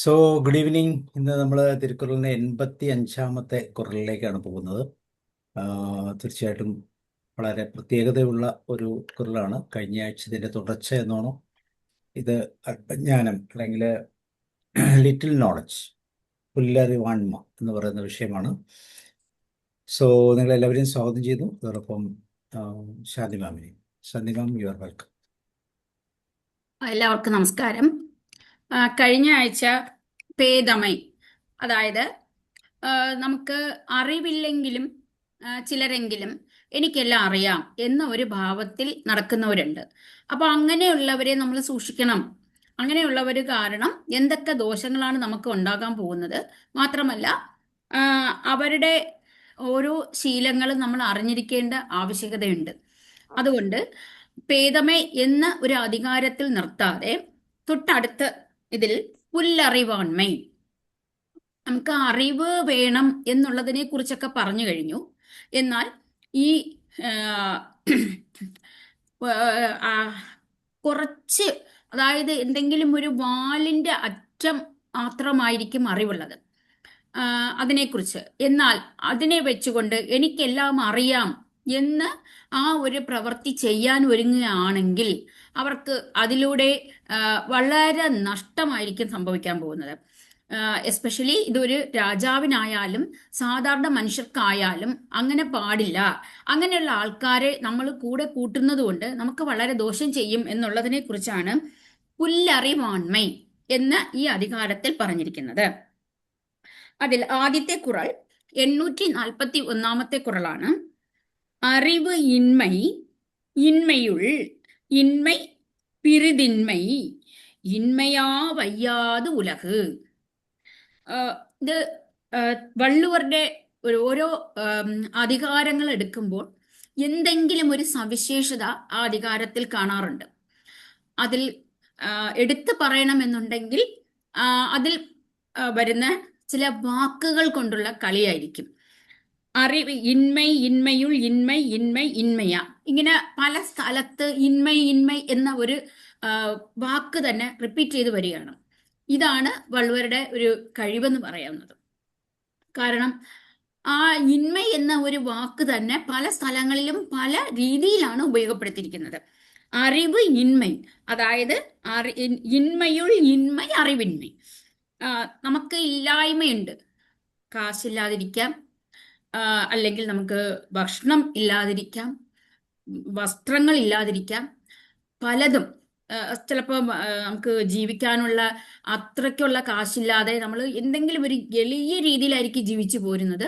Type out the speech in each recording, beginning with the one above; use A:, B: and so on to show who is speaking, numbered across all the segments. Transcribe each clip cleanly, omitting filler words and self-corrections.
A: So good evening. ഇന്ന് നമ്മൾ തിരുക്കുറളിൻ്റെ 85ാമത്തെ കുറളിലേക്കാണ് പോകുന്നത്. തീർച്ചയായിട്ടും വളരെ പ്രത്യേകതയുള്ള ഒരു കുറളാണ്. കഴിഞ്ഞ ആഴ്ച ഇതിൻ്റെ തുടർച്ച എന്നോണം ഇത് അജ്ഞാനം അല്ലെങ്കിൽ ലിറ്റിൽ നോളജ്, പുല്ലറിവാൺമ എന്ന് പറയുന്ന വിഷയമാണ്. സോ നിങ്ങളെല്ലാവരെയും സ്വാഗതം ചെയ്യുന്നു. അതോടൊപ്പം ശാന്തി മാമിനെയും. ശാന്തി മാം, യു ആർ വെൽക്കം.
B: എല്ലാവർക്കും നമസ്കാരം. കഴിഞ്ഞ ആഴ്ച പേദമൈ, അതായത് ആ, നമുക്ക് അറിവില്ലെങ്കിലും ചിലരെങ്കിലും എനിക്കെല്ലാം അറിയാം എന്ന ഒരു ഭാവത്തിൽ നടക്കുന്നവരുണ്ട്. അപ്പൊ അങ്ങനെയുള്ളവരെ നമ്മൾ സൂക്ഷിക്കണം. അങ്ങനെയുള്ളവർ കാരണം എന്തൊക്കെ ദോഷങ്ങളാണ് നമുക്ക് ഉണ്ടാകാൻ പോകുന്നത്. മാത്രമല്ല, ആ, അവരുടെ ഓരോ ശീലങ്ങളും നമ്മൾ അറിഞ്ഞിരിക്കേണ്ട ആവശ്യകതയുണ്ട്. അതുകൊണ്ട് പേദമേ എന്ന ഒരു അധികാരത്തിൽ നിർത്താതെ തൊട്ടടുത്ത് ഇതിൽ പുല്ലറിവാൺമൈ, നമുക്ക് അറിവ് വേണം എന്നുള്ളതിനെ കുറിച്ചൊക്കെ പറഞ്ഞു കഴിഞ്ഞു. എന്നാൽ ഈ ആ, ആ, കുറച്ച്, അതായത് എന്തെങ്കിലും ഒരു വാലിന്റെ അറ്റം മാത്രമായിരിക്കും അറിവുള്ളത് അതിനെക്കുറിച്ച്. എന്നാൽ അതിനെ വെച്ചുകൊണ്ട് എനിക്കെല്ലാം അറിയാം എന്ന് ആ ഒരു പ്രവൃത്തി ചെയ്യാൻ ഒരുങ്ങുകയാണെങ്കിൽ അവർക്ക് അതിലൂടെ വളരെ നഷ്ടമായിരിക്കും സംഭവിക്കാൻ പോകുന്നത്. എസ്പെഷ്യലി ഇതൊരു രാജാവിനായാലും സാധാരണ മനുഷ്യർക്കായാലും അങ്ങനെ പാടില്ല. അങ്ങനെയുള്ള ആൾക്കാരെ നമ്മൾ കൂടെ കൂട്ടുന്നത് കൊണ്ട് നമുക്ക് വളരെ ദോഷം ചെയ്യും എന്നുള്ളതിനെ കുറിച്ചാണ് പുല്ലറിവാൺമൈ എന്ന് ഈ അധികാരത്തിൽ പറഞ്ഞിരിക്കുന്നത്. അതിൽ ആദ്യത്തെ കുറൾ 841 കുറളാണ്. അറിവ് ഇന്മൈ, ഇന്മയുൾ ഇന്മൈ പിറിതിന്മൈ, ഇന്മയാ വയ്യാത് ഉലക്. ഇത് വള്ളുവരുടെ ഓരോ അധികാരങ്ങൾ എടുക്കുമ്പോൾ എന്തെങ്കിലും ഒരു സവിശേഷത ആ അധികാരത്തിൽ കാണാറുണ്ട്. അതിൽ എടുത്തു പറയണമെന്നുണ്ടെങ്കിൽ അതിൽ വരുന്ന ചില വാക്കുകൾ കൊണ്ടുള്ള കളിയായിരിക്കും. അറിവ് ഇന്മൈ, ഇന്മയുൾ ഇന്മൈ, ഇന്മൈ ഇന്മയ, ഇങ്ങനെ പല സ്ഥലത്ത് ഇന്മൈ ഇന്മൈ എന്ന ഒരു വാക്ക് തന്നെ റിപ്പീറ്റ് ചെയ്ത് വരികയാണ്. ഇതാണ് വള്ളുവരുടെ ഒരു കഴിവെന്ന് പറയാവുന്നത്. കാരണം ആ ഇന്മ എന്ന ഒരു വാക്ക് തന്നെ പല സ്ഥലങ്ങളിലും പല രീതിയിലാണ് ഉപയോഗപ്പെടുത്തിയിരിക്കുന്നത്. അറിവ് ഇന്മൈ, അതായത് ഇന്മയുൾ ഇന്മൈ അറിവിന്മൈ. നമുക്ക് ഇല്ലായ്മയുണ്ട്, കാശില്ലാതിരിക്കാം, അല്ലെങ്കിൽ നമുക്ക് ഭക്ഷണം ഇല്ലാതിരിക്കാം, വസ്ത്രങ്ങൾ ഇല്ലാതിരിക്കാം, പലതും. ചിലപ്പോൾ നമുക്ക് ജീവിക്കാനുള്ള അത്രയ്ക്കുള്ള കാശില്ലാതെ നമ്മൾ എന്തെങ്കിലും ഒരു എളിയ രീതിയിലായിരിക്കും ജീവിച്ചു പോരുന്നത്.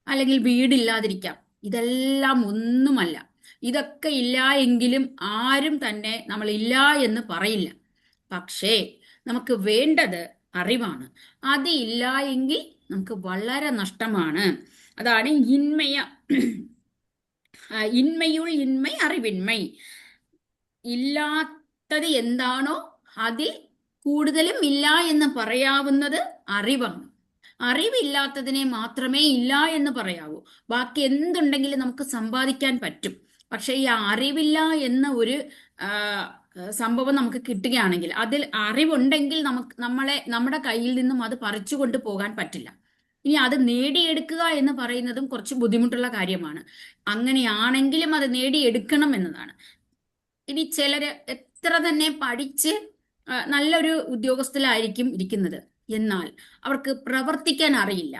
B: അല്ലെങ്കിൽ വീടില്ലാതിരിക്കാം. ഇതെല്ലാം ഒന്നുമല്ല. ഇതൊക്കെ ഇല്ല എങ്കിലും ആരും തന്നെ നമ്മൾ ഇല്ല എന്ന് പറയില്ല. പക്ഷേ നമുക്ക് വേണ്ടത് അറിവാണ്. അത് ഇല്ല എങ്കിൽ നമുക്ക് വളരെ നഷ്ടമാണ്. അതാണ് ഇന്മയ, ഇന്മയുൾ ഇന്മൈ അറിവിന്മൈ. ഇല്ലാത്തത് എന്താണോ അതിൽ കൂടുതലും ഇല്ല എന്ന് പറയാവുന്നത് അറിവാണ്. അറിവില്ലാത്തതിനെ മാത്രമേ ഇല്ല എന്ന് പറയാവൂ. ബാക്കി എന്തുണ്ടെങ്കിലും നമുക്ക് സമ്പാദിക്കാൻ പറ്റും. പക്ഷെ ഈ അറിവില്ല എന്ന ഒരു സംഭവം നമുക്ക് കിട്ടുകയാണെങ്കിൽ, അതിൽ അറിവുണ്ടെങ്കിൽ നമ്മുടെ കയ്യിൽ നിന്നും അത് പറിച്ചു കൊണ്ട് പോകാൻ പറ്റില്ല. ഇനി അത് നേടിയെടുക്കുക എന്ന് പറയുന്നതും കുറച്ച് ബുദ്ധിമുട്ടുള്ള കാര്യമാണ്. അങ്ങനെയാണെങ്കിലും അത് നേടിയെടുക്കണം എന്നതാണ്. ഇനി ചിലര് എത്ര തന്നെ പഠിച്ച് നല്ലൊരു ഉദ്യോഗസ്ഥലായിരിക്കും ഇരിക്കുന്നത്, എന്നാൽ അവർക്ക് പ്രവർത്തിക്കാൻ അറിയില്ല.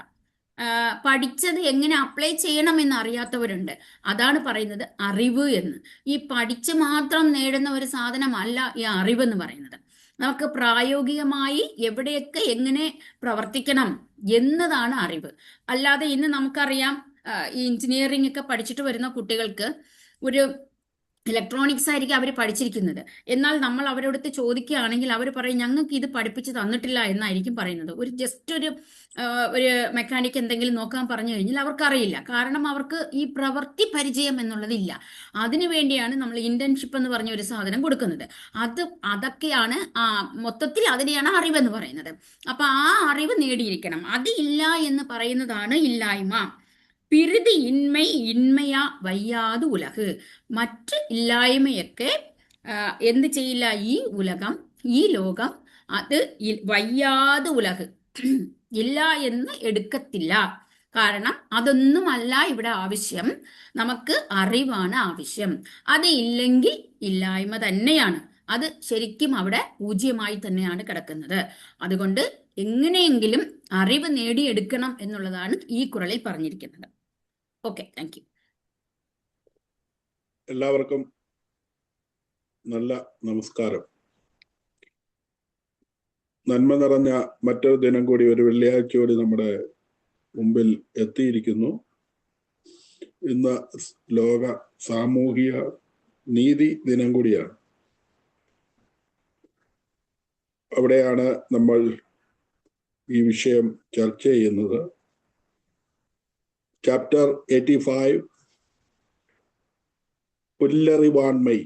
B: പഠിച്ചത് എങ്ങനെ അപ്ലൈ ചെയ്യണം എന്ന് അറിയാത്തവരുണ്ട്. അതാണ് പറയുന്നത് അറിവ് എന്ന്. ഈ പഠിച്ച് മാത്രം നേടുന്ന ഒരു സാധനമല്ല ഈ അറിവെന്ന് പറയുന്നത്. നമുക്ക് പ്രായോഗികമായി എവിടെയൊക്കെ എങ്ങനെ പ്രവർത്തിക്കണം എന്നതാണ് അറിവ്. അല്ലാതെ ഇന്ന് നമുക്കറിയാം, ഈ എഞ്ചിനീയറിംഗ് ഒക്കെ പഠിച്ചിട്ട് വരുന്ന കുട്ടികൾക്ക് ഒരു ഇലക്ട്രോണിക്സ് ആയിരിക്കും അവർ പഠിച്ചിരിക്കുന്നത്. എന്നാൽ നമ്മൾ അവരോടത്ത് ചോദിക്കുകയാണെങ്കിൽ അവർ പറയും ഞങ്ങൾക്ക് ഇത് പഠിപ്പിച്ച് തന്നിട്ടില്ല എന്നായിരിക്കും പറയുന്നത്. ജസ്റ്റ് ഒരു മെക്കാനിക് എന്തെങ്കിലും നോക്കാൻ പറഞ്ഞു കഴിഞ്ഞാൽ അവർക്കറിയില്ല. കാരണം അവർക്ക് ഈ പ്രവൃത്തി പരിചയം എന്നുള്ളതില്ല. അതിനു വേണ്ടിയാണ് നമ്മൾ ഇന്റേൺഷിപ്പ് എന്ന് പറഞ്ഞ ഒരു സാധനം കൊടുക്കുന്നത്. അതൊക്കെയാണ് മൊത്തത്തിൽ അതിനെയാണ് അറിവെന്ന് പറയുന്നത്. അപ്പൊ ആ അറിവ് നേടിയിരിക്കണം. അതില്ല എന്ന് പറയുന്നതാണ് ഇല്ലായ്മ. പിറുതി ഇന്മൈ ഇന്മയാ വയ്യാതു ഉലക്. മറ്റ് ഇല്ലായ്മയൊക്കെ എന്ത് ചെയ്യില്ല, ഈ ഉലകം ഈ ലോകം അത് വയ്യാതെ ഉലക് ഇല്ല എന്ന് എടുക്കത്തില്ല. കാരണം അതൊന്നുമല്ല ഇവിടെ ആവശ്യം, നമുക്ക് അറിവാണ് ആവശ്യം. അത് ഇല്ലെങ്കിൽ ഇല്ലായ്മ തന്നെയാണ്. അത് ശരിക്കും അവിടെ പൂജ്യമായി തന്നെയാണ് കിടക്കുന്നത്. അതുകൊണ്ട് എങ്ങനെയെങ്കിലും അറിവ് നേടിയെടുക്കണം എന്നുള്ളതാണ് ഈ കുറളിൽ പറഞ്ഞിരിക്കുന്നത്. Okay, thank U.
C: എല്ലാവർക്കും നല്ല നമസ്കാരം. നന്മ നിറഞ്ഞ മറ്റൊരു ദിനം കൂടി, ഒരു വെള്ളിയാഴ്ച കൂടി നമ്മുടെ മുമ്പിൽ എത്തിയിരിക്കുന്നു. ഇന്ന് ലോക സാമൂഹിക നീതി ദിനം കൂടിയാണ്. അവിടെയാണ് നമ്മൾ ഈ വിഷയം ചർച്ച ചെയ്യുന്നത്. ചാപ്റ്റർ 85, പുല്ലറിവാൺമൈ,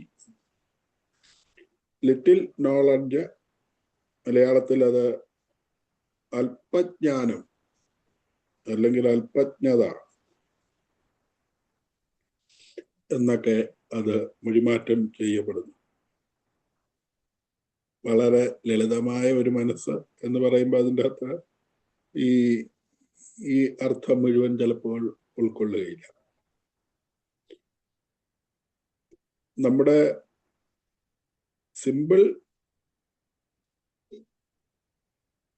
C: ലിറ്റിൽ നോളജ്, മലയാളത്തിൽ അത് അല്പജ്ഞാനം അല്ലെങ്കിൽ അല്പജ്ഞത എന്നൊക്കെ അത് മൊഴിമാറ്റം ചെയ്യപ്പെടുന്നു. വളരെ ലളിതമായ ഒരു മനസ്സ് എന്ന് പറയുമ്പോൾ അതിൻ്റെ അകത്ത് ഈ അർത്ഥം മുഴുവൻ ചിലപ്പോൾ ഉൾക്കൊള്ളുകയില്ല. നമ്മുടെ സിമ്പിൾ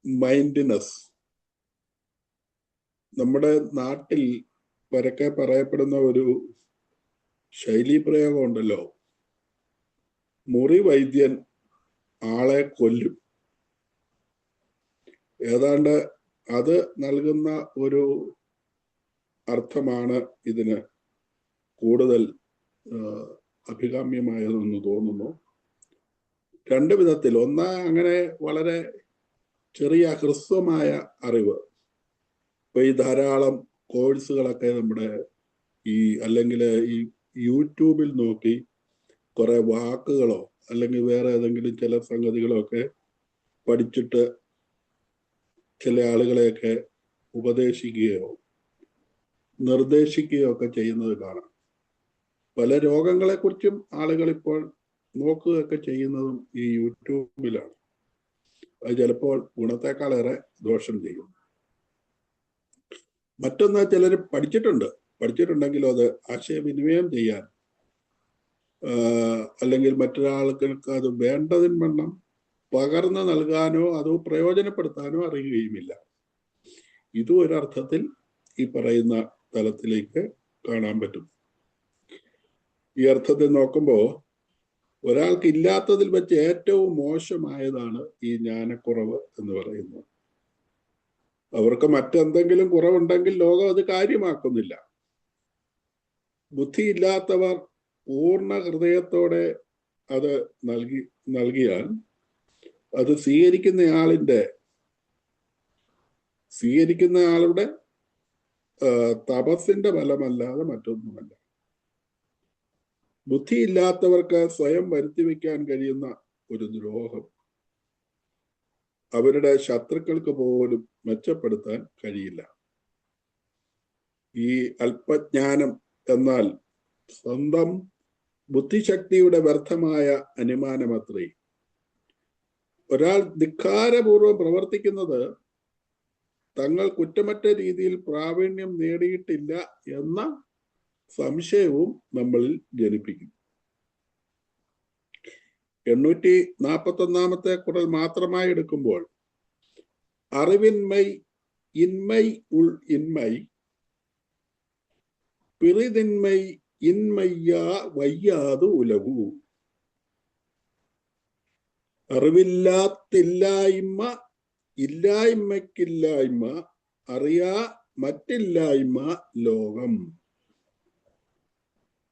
C: മൈൻഡിനെസ്, നമ്മുടെ നാട്ടിൽ പരക്കെ പറയപ്പെടുന്ന ഒരു ശൈലീ പ്രയോഗം ഉണ്ടല്ലോ, മുറി വൈദ്യൻ ആളെ കൊല്ലും. ഏതാണ്ട് അത് നൽകുന്ന ഒരു അർത്ഥമാണ് ഇതിന് കൂടുതൽ അഭികാമ്യമായതെന്ന് തോന്നുന്നു. രണ്ട് വിധത്തിൽ. ഒന്ന്, അങ്ങനെ വളരെ ചെറിയ ഹ്രസ്വമായ അറിവ്. ഇപ്പൊ ഈ ധാരാളം കോഴ്സുകളൊക്കെ നമ്മുടെ അല്ലെങ്കിൽ ഈ യൂട്യൂബിൽ നോക്കി കുറെ വാക്കുകളോ അല്ലെങ്കിൽ വേറെ ഏതെങ്കിലും ചില സംഗതികളോ ഒക്കെ പഠിച്ചിട്ട് ചില ആളുകളെയൊക്കെ ഉപദേശിക്കുകയോ നിർദ്ദേശിക്കുകയോ ഒക്കെ ചെയ്യുന്നത് കാണാം. പല രോഗങ്ങളെക്കുറിച്ചും ആളുകൾ ഇപ്പോൾ നോക്കുകയൊക്കെ ചെയ്യുന്നതും ഈ യൂട്യൂബിലാണ്. അത് ചിലപ്പോൾ ഗുണത്തെക്കാളേറെ ദോഷം ചെയ്യും. മറ്റൊന്ന്, ചിലർ പഠിച്ചിട്ടുണ്ടെങ്കിലും അത് ആശയവിനിമയം ചെയ്യാൻ അല്ലെങ്കിൽ മറ്റൊരാൾക്ക് അത് വേണ്ടതിന് വണ്ണം പകർന്നു നൽകാനോ അതോ പ്രയോജനപ്പെടുത്താനോ അറിയുകയുമില്ല. ഇതും ഒരർത്ഥത്തിൽ ഈ പറയുന്ന തലത്തിലേക്ക് കാണാൻ പറ്റും. ഈ അർത്ഥത്തിൽ നോക്കുമ്പോൾ ഒരാൾക്ക് ഇല്ലാത്തതിൽ വെച്ച് ഏറ്റവും മോശമായതാണ് ഈ ജ്ഞാനക്കുറവ് എന്ന് പറയുന്നത്. അവർക്ക് മറ്റെന്തെങ്കിലും കുറവുണ്ടെങ്കിൽ ലോകം അത് കാര്യമാക്കുന്നില്ല. ബുദ്ധിയില്ലാത്തവർ പൂർണ്ണ ഹൃദയത്തോടെ അത് നൽകിയാൽ അത് സ്വീകരിക്കുന്ന ആളുടെ തപസ്സിന്റെ ഫലമല്ലാതെ മറ്റൊന്നുമല്ല. ബുദ്ധിയില്ലാത്തവർക്ക് സ്വയം വരുത്തിവെക്കാൻ കഴിയുന്ന ഒരു ദ്രോഹം അവരുടെ ശത്രുക്കൾക്ക് പോലും മെച്ചപ്പെടുത്താൻ കഴിയില്ല. ഈ അല്പജ്ഞാനം എന്നാൽ സ്വന്തം ബുദ്ധിശക്തിയുടെ വ്യർത്ഥമായ അനുമാനമത്രേ. ഒരാൾ ധിക്കാരപൂർവ്വം പ്രവർത്തിക്കുന്നത് തങ്ങൾ കുറ്റമറ്റ രീതിയിൽ പ്രാവീണ്യം നേടിയിട്ടില്ല എന്ന സംശയവും നമ്മളിൽ ജനിപ്പിക്കും. 841 കുറൾ മാത്രമായി എടുക്കുമ്പോൾ അറിവിന്മൈ ഇന്മൈ ഉൾ ഇന്മൈ പിറിതിന്മൈ ഇന്മയ്യാ വയ്യാതു ഉലകു. അറിവില്ലാത്തില്ലായ്മ ഇല്ലായ്മയ്ക്കില്ലായ്മ അറിയാ മറ്റില്ലായ്മ ലോകം.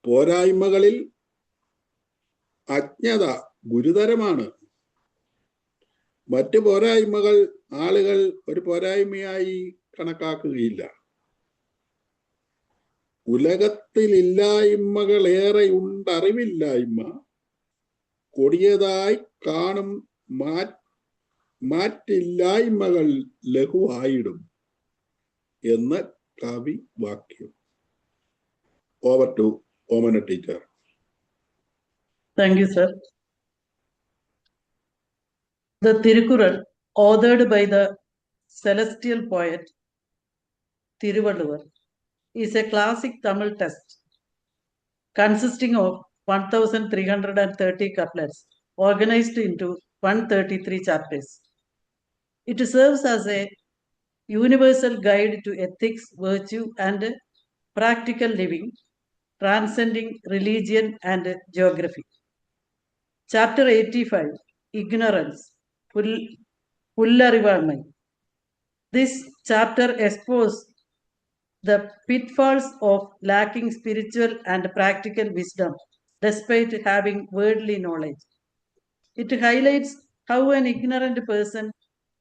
C: പോരായ്മകളിൽ അജ്ഞത ഗുരുതരമാണ്. മറ്റു പോരായ്മകൾ ആളുകൾ ഒരു പോരായ്മയായി കണക്കാക്കുകയില്ല. ഉലകത്തിലില്ലായ്മകളേറെ ഉണ്ടറിവില്ലായ്മ കൊടിയതായി കാണും മാറ്റില്ലായ്മകൾ ലഘുവായിടും എന്ന് കവി വാക്യം. Over to Omana teacher.
D: Thank you sir. The Tirukural, authored by the celestial poet Thiruvalluvar, is a classic Tamil text consisting of 1330 couplets organized into 133 chapters. It serves as a universal guide to ethics, virtue, and practical living, transcending religion and geography. Chapter 85, Ignorance, Pullarivalmai. This chapter exposes the pitfalls of lacking spiritual and practical wisdom despite having worldly knowledge. It highlights how an ignorant person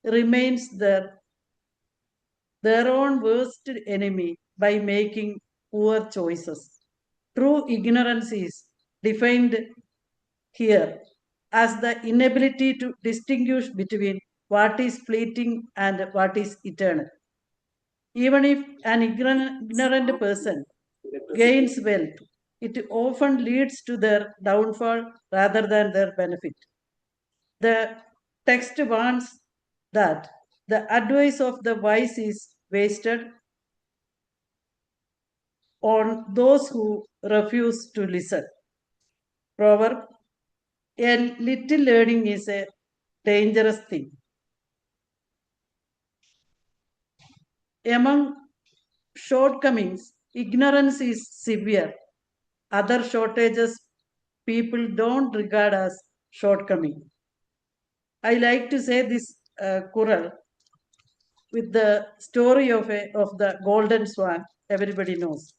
D: remains their own worst enemy by making poor choices. True ignorance is defined here as the inability to distinguish between what is fleeting and what is eternal. Even if an ignorant person gains wealth, it often leads to their downfall rather than their benefit. The text warns that the advice of the wise is wasted on those who refuse to listen. Proverb, a little learning is a dangerous thing. Among shortcomings, ignorance is severe. Other shortages people don't regard as shortcoming. I like to say this Quran with the story of the golden swan. Everybody knows.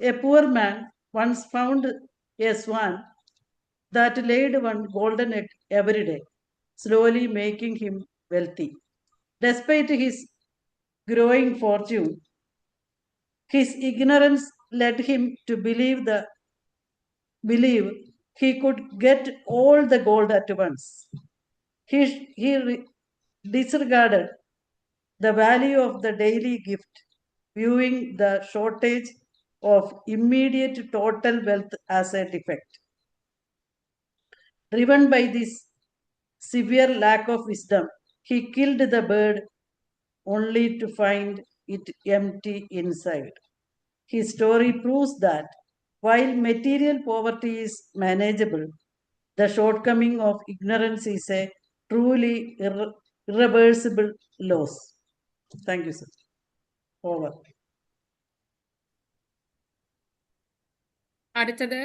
D: A poor man once found a swan that laid one golden egg every day, slowly making him wealthy. Despite his growing fortune, his ignorance led him to believe he could get all the gold at once. He disregarded the value of the daily gift, viewing the shortage of immediate total wealth as a defect. Driven by this severe lack of wisdom, he killed the bird only to find it empty inside. His story proves that while material poverty is manageable, the shortcoming of ignorance is a truly irreversible loss. Thank you, sir. Over.
B: അടുത്തത്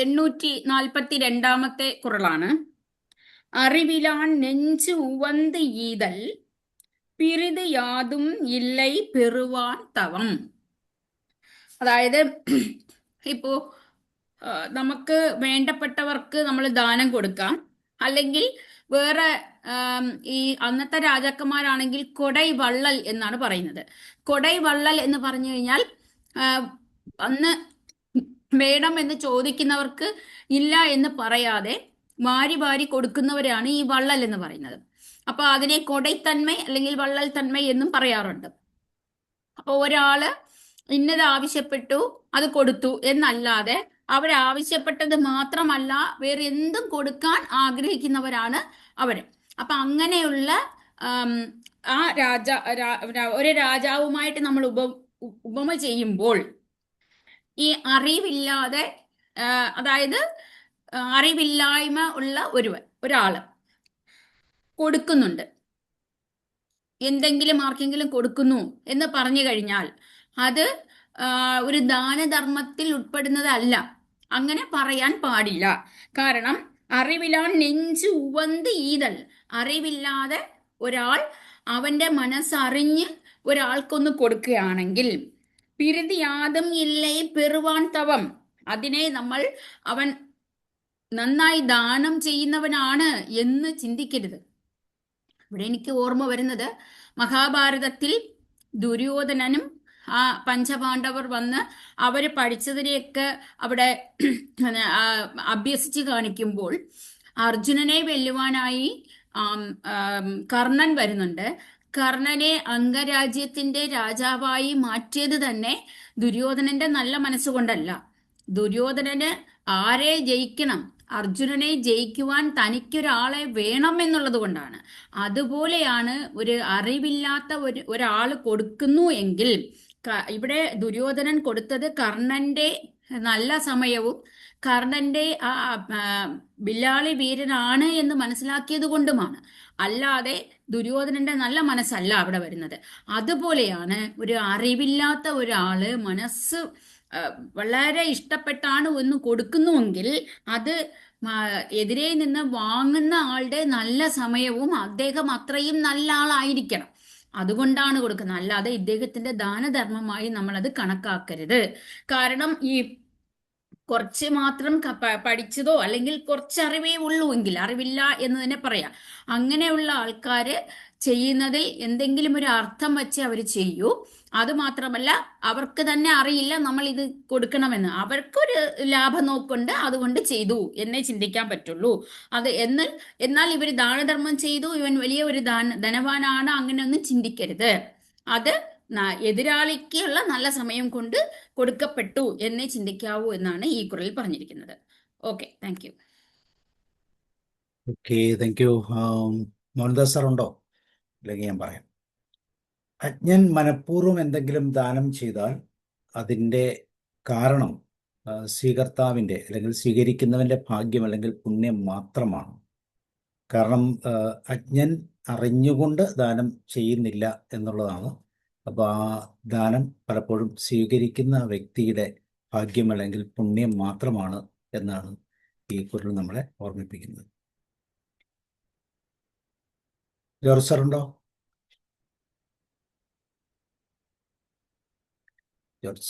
B: 842 കുറളാണ്. അറിവിലാൻ നെഞ്ചു ഉവന്ത് ethyl പിറിത് യാതും ഇല്ലൈ പെറുവാൻ തവം. അതായത് ഇപ്പോ നമുക്ക് വേണ്ടപ്പെട്ടവർക്ക് നമ്മൾ ദാനം കൊടുക്കാം, അല്ലെങ്കിൽ വേറെ ഈ അന്നത്തെ രാജാക്കന്മാരാണെങ്കിൽ കൊടൈ വള്ളൽ എന്നാണ് പറയുന്നത്. കൊടൈ വള്ളൽ എന്ന് പറഞ്ഞു കഴിഞ്ഞാൽ അന്ന് വേണം എന്ന് ചോദിക്കുന്നവർക്ക് ഇല്ല എന്ന് പറയാതെ വാരി വാരി കൊടുക്കുന്നവരാണ് ഈ വള്ളൽ എന്ന് പറയുന്നത്. അപ്പൊ അതിനെ കൊടൈത്തന്മ അല്ലെങ്കിൽ വള്ളൽ തന്മ എന്നും പറയാറുണ്ട്. അപ്പൊ ഒരാള് ഇന്നത് ആവശ്യപ്പെട്ടു, അത് കൊടുത്തു എന്നല്ലാതെ അവരാവശ്യപ്പെട്ടത് മാത്രമല്ല വേറെ എന്തും കൊടുക്കാൻ ആഗ്രഹിക്കുന്നവരാണ് അവര്. അപ്പൊ അങ്ങനെയുള്ള ആ ഒരു രാജാവുമായിട്ട് നമ്മൾ ഉപമ ചെയ്യുമ്പോൾ ഈ അറിവില്ലാതെ, അതായത് അറിവില്ലായ്മ ഉള്ള ഒരാള് കൊടുക്കുന്നുണ്ട്, എന്തെങ്കിലും ആർക്കെങ്കിലും കൊടുക്കുന്നു എന്ന് പറഞ്ഞു കഴിഞ്ഞാൽ അത് ഒരു ദാനധർമ്മത്തിൽ ഉൾപ്പെടുന്നതല്ല. അങ്ങനെ പറയാൻ പാടില്ല. കാരണം അറിവിലാൻ നെഞ്ചു ഉവന്ത് ഈതൽ, അറിവില്ലാതെ ഒരാൾ അവന്റെ മനസ്സറിഞ്ഞ് ഒരാൾക്കൊന്ന് കൊടുക്കുകയാണെങ്കിൽ പിരുതി യാതും ഇല്ലേ പെറുവാൻ തവം, അതിനെ നമ്മൾ അവൻ നന്നായി ദാനം ചെയ്യുന്നവനാണ് എന്ന് ചിന്തിക്കരുത്. ഇവിടെ എനിക്ക് ഓർമ്മ വരുന്നത് മഹാഭാരതത്തിൽ ദുര്യോധനനും ആ പഞ്ചപാണ്ഡവർ വന്ന് അവര് പഠിച്ചതിനെയൊക്കെ അവിടെ അഭ്യസിച്ച് കാണിക്കുമ്പോൾ അർജുനനെ വെല്ലുവാനായി കർണൻ വരുന്നുണ്ട്. കർണനെ അംഗരാജ്യത്തിന്റെ രാജാവായി മാറ്റിയത് തന്നെ ദുര്യോധനന്റെ നല്ല മനസ്സുകൊണ്ടല്ല. ദുര്യോധനന് ആരെ ജയിക്കണം, അർജുനനെ ജയിക്കുവാൻ തനിക്കൊരാളെ വേണം എന്നുള്ളത് കൊണ്ടാണ്. അതുപോലെയാണ് ഒരു അറിവില്ലാത്ത ഒരാള് കൊടുക്കുന്നു എങ്കിൽ ഇവിടെ ദുര്യോധനൻ കൊടുത്തത് കർണന്റെ നല്ല സമയവും കർണന്റെ ബില്ലാളി വീരനാണ് എന്ന് മനസ്സിലാക്കിയത് കൊണ്ടുമാണ്. അല്ലാതെ ദുര്യോധനന്റെ നല്ല മനസ്സല്ല അവിടെ വരുന്നത്. അതുപോലെയാണ് ഒരു അറിവില്ലാത്ത ഒരാള് മനസ്സ് വളരെ ഇഷ്ടപ്പെട്ടാണ് ഒന്ന് കൊടുക്കുന്നുവെങ്കിൽ അത് എതിരെ നിന്ന് വാങ്ങുന്ന ആളുടെ നല്ല സമയവും അദ്ദേഹം അത്രയും നല്ല ആളായിരിക്കണം. അതുകൊണ്ടാണ് കൊടുക്കുന്നത്. അല്ലാതെ ഇദ്ദേഹത്തിന്റെ ദാനധർമ്മമായി നമ്മളത് കണക്കാക്കരുത്. കാരണം ഈ കുറച്ച് മാത്രം പഠിച്ചതോ അല്ലെങ്കിൽ കുറച്ച് അറിവേ ഉള്ളൂ എങ്കിൽ, അറിവില്ല എന്ന് തന്നെ പറയാം, അങ്ങനെയുള്ള ആൾക്കാര് ചെയ്യുന്നതിൽ എന്തെങ്കിലും ഒരു അർത്ഥം വെച്ച് അവർ ചെയ്യൂ. അതുമാത്രമല്ല, അവർക്ക് തന്നെ അറിയില്ല നമ്മൾ ഇത് കൊടുക്കണമെന്ന്. അവർക്കൊരു ലാഭം നോക്കുന്നുണ്ട്, അതുകൊണ്ട് ചെയ്തു എന്നേ ചിന്തിക്കാൻ പറ്റുള്ളൂ. അത് എന്നാൽ ഇവർ ദാനധർമ്മം ചെയ്തു, ഇവൻ വലിയ ഒരു ധനവാനാണ്, അങ്ങനെയൊന്നും ചിന്തിക്കരുത്. അത് എതിരാളിക്കുള്ള നല്ല സമയം കൊണ്ട് കൊടുക്കപ്പെട്ടു എന്നേ ചിന്തിക്കാവൂ എന്നാണ് ഈ കുറിൽ പറഞ്ഞിരിക്കുന്നത്. Okay, thank U.
A: Okay, thank U. Mohandas sir ഉണ്ടോ? അല്ലെങ്കിൽ ഞാൻ പറയാം. അജ്ഞൻ മനഃപൂർവ്വം എന്തെങ്കിലും ദാനം ചെയ്താൽ അതിൻ്റെ കാരണം സ്വീകർത്താവിൻ്റെ അല്ലെങ്കിൽ സ്വീകരിക്കുന്നവൻ്റെ ഭാഗ്യം അല്ലെങ്കിൽ പുണ്യം മാത്രമാണ്. കാരണം അജ്ഞൻ അറിഞ്ഞുകൊണ്ട് ദാനം ചെയ്യുന്നില്ല എന്നുള്ളതാണ്. അപ്പോൾ ആ ദാനം പലപ്പോഴും സ്വീകരിക്കുന്ന വ്യക്തിയുടെ ഭാഗ്യം അല്ലെങ്കിൽ പുണ്യം മാത്രമാണ് എന്നാണ് ഈ കുറിൽ നമ്മളെ ഓർമ്മിപ്പിക്കുന്നത്. ജോർജ് സാർ ഉണ്ടോ? ജോർജ്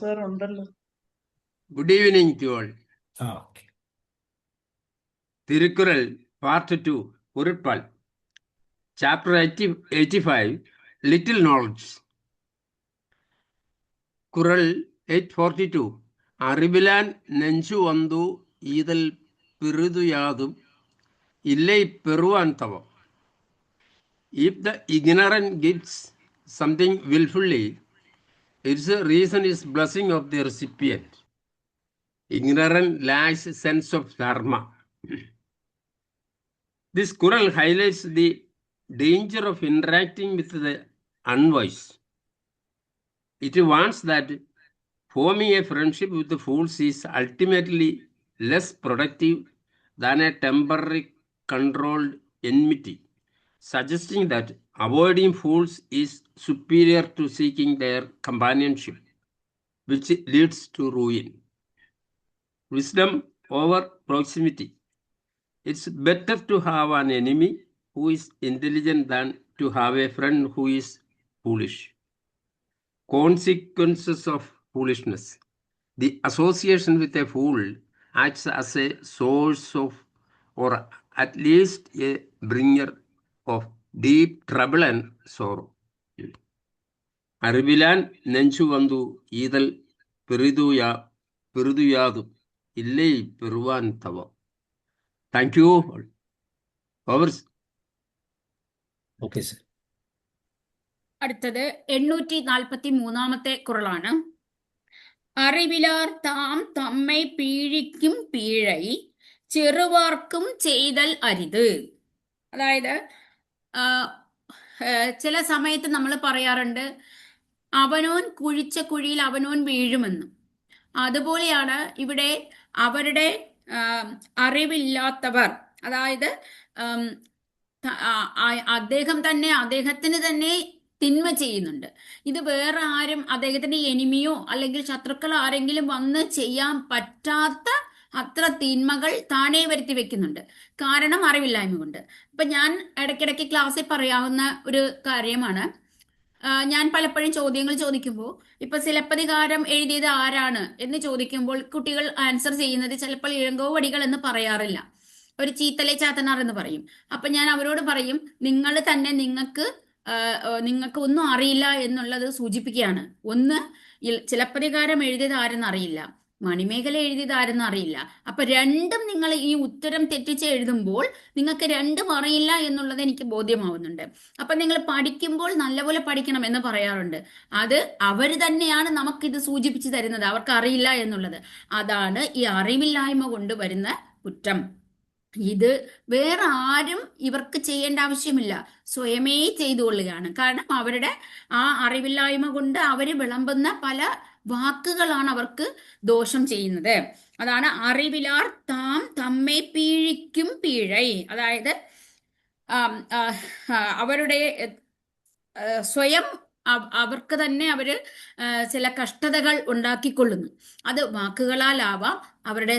A: സാർ
D: ഉണ്ടല്ലോ.
E: Good evening to all.
A: Okay.
E: Tirukkural Part 2, Kurutpal, Chapter 85, Little Knowledge. Kural 842. Aribilan Nenchu Vandu Idal Pirudu Yadum Illai Peruantava. If the ignorant gives something willfully, its reason is blessing of the recipient. Ignorant lacks sense of dharma. This Kural highlights the danger of interacting with the unwise. It warns that forming a friendship with the fools is ultimately less productive than a temporary controlled enmity, suggesting that avoiding fools is superior to seeking their companionship, which leads to ruin. Wisdom over proximity. It's better to have an enemy who is intelligent than to have a friend who is foolish. Consequences of foolishness. The association with a fool acts as a source of, or at least a bringer of, deep trouble and sorrow. Aribilan Nenchu Vandu Idal Piruduyadu Illai Peruantava. Thank you. Overs.
A: Okay sir.
B: അടുത്തത് 843 കുറളാണ്. അറിവിലാർ താം തമ്മை പീഴിക്കും പീഴை ചെറുവാർക്കും ചെയ്തൽ അരിത്. അതായത് ചില സമയത്ത് നമ്മൾ പറയാറുണ്ട്, അവനോൻ കുഴിച്ച കുഴിയിൽ അവനോൻ വീഴുമെന്നും. അതുപോലെയാണ് ഇവിടെ അവരുടെ അറിവില്ലാത്തവർ, അതായത് അദ്ദേഹത്തിന് തന്നെ തിന്മ ചെയ്യുന്നുണ്ട്. ഇത് വേറെ ആരും, അദ്ദേഹത്തിന്റെ എനിമിയോ അല്ലെങ്കിൽ ശത്രുക്കൾ ആരെങ്കിലും വന്ന് ചെയ്യാൻ പറ്റാത്ത അത്ര തിന്മകൾ താനേ വരുത്തി വെക്കുന്നുണ്ട്. കാരണം അറിവില്ലായ്മ കൊണ്ട്. ഇപ്പൊ ഞാൻ ഇടയ്ക്കിടയ്ക്ക് ക്ലാസ്സിൽ പറയാവുന്ന ഒരു കാര്യമാണ്, ഞാൻ പലപ്പോഴും ചോദ്യങ്ങൾ ചോദിക്കുമ്പോൾ, ഇപ്പൊ സിലപ്പതികാരം എഴുതിയത് ആരാണ് എന്ന് ചോദിക്കുമ്പോൾ കുട്ടികൾ ആൻസർ ചെയ്യുന്നത് ചിലപ്പോൾ ഇഴങ്കോവടികൾ എന്ന് പറയാറില്ല, ഒരു ചീത്തലെ ചാത്തനാർ എന്ന് പറയും. അപ്പൊ ഞാൻ അവരോട് പറയും, നിങ്ങൾ തന്നെ നിങ്ങൾക്ക് ഒന്നും അറിയില്ല എന്നുള്ളത് സൂചിപ്പിക്കുകയാണ്. ഒന്ന്, ചിലപ്പതികാരം എഴുതിയത് ആരെന്ന് അറിയില്ല, മണിമേഖല എഴുതിയത് ആരെന്ന് അറിയില്ല. അപ്പൊ രണ്ടും നിങ്ങൾ ഈ ഉത്തരം തെറ്റിച്ച് എഴുതുമ്പോൾ നിങ്ങൾക്ക് രണ്ടും അറിയില്ല എന്നുള്ളത് എനിക്ക് ബോധ്യമാവുന്നുണ്ട്. അപ്പൊ നിങ്ങൾ പഠിക്കുമ്പോൾ നല്ലപോലെ പഠിക്കണം എന്ന് പറയാറുണ്ട്. അത് അവർ തന്നെയാണ് നമുക്കിത് സൂചിപ്പിച്ചു തരുന്നത്, അവർക്ക് അറിയില്ല എന്നുള്ളത്. അതാണ് ഈ അറിവില്ലായ്മ കൊണ്ട് വരുന്ന കുറ്റം. ഇത് വേറെ ആരും ഇവർക്ക് ചെയ്യേണ്ട ആവശ്യമില്ല, സ്വയമേ ചെയ്തു കൊള്ളുകയാണ്. കാരണം അവരുടെ ആ അറിവില്ലായ്മ കൊണ്ട് അവര് വിളമ്പുന്ന പല വാക്കുകളാണ് അവർക്ക് ദോഷം ചെയ്യുന്നത്. അതാണ് അറിവിലാർ താം തമ്മെ പീഴിക്കും പീഴൈ. അതായത് അവരുടെ സ്വയം അവർക്ക് തന്നെ അവര് ചില കഷ്ടതകൾ ഉണ്ടാക്കിക്കൊള്ളുന്നു. അത് വാക്കുകളാലാവാം, അവരുടെ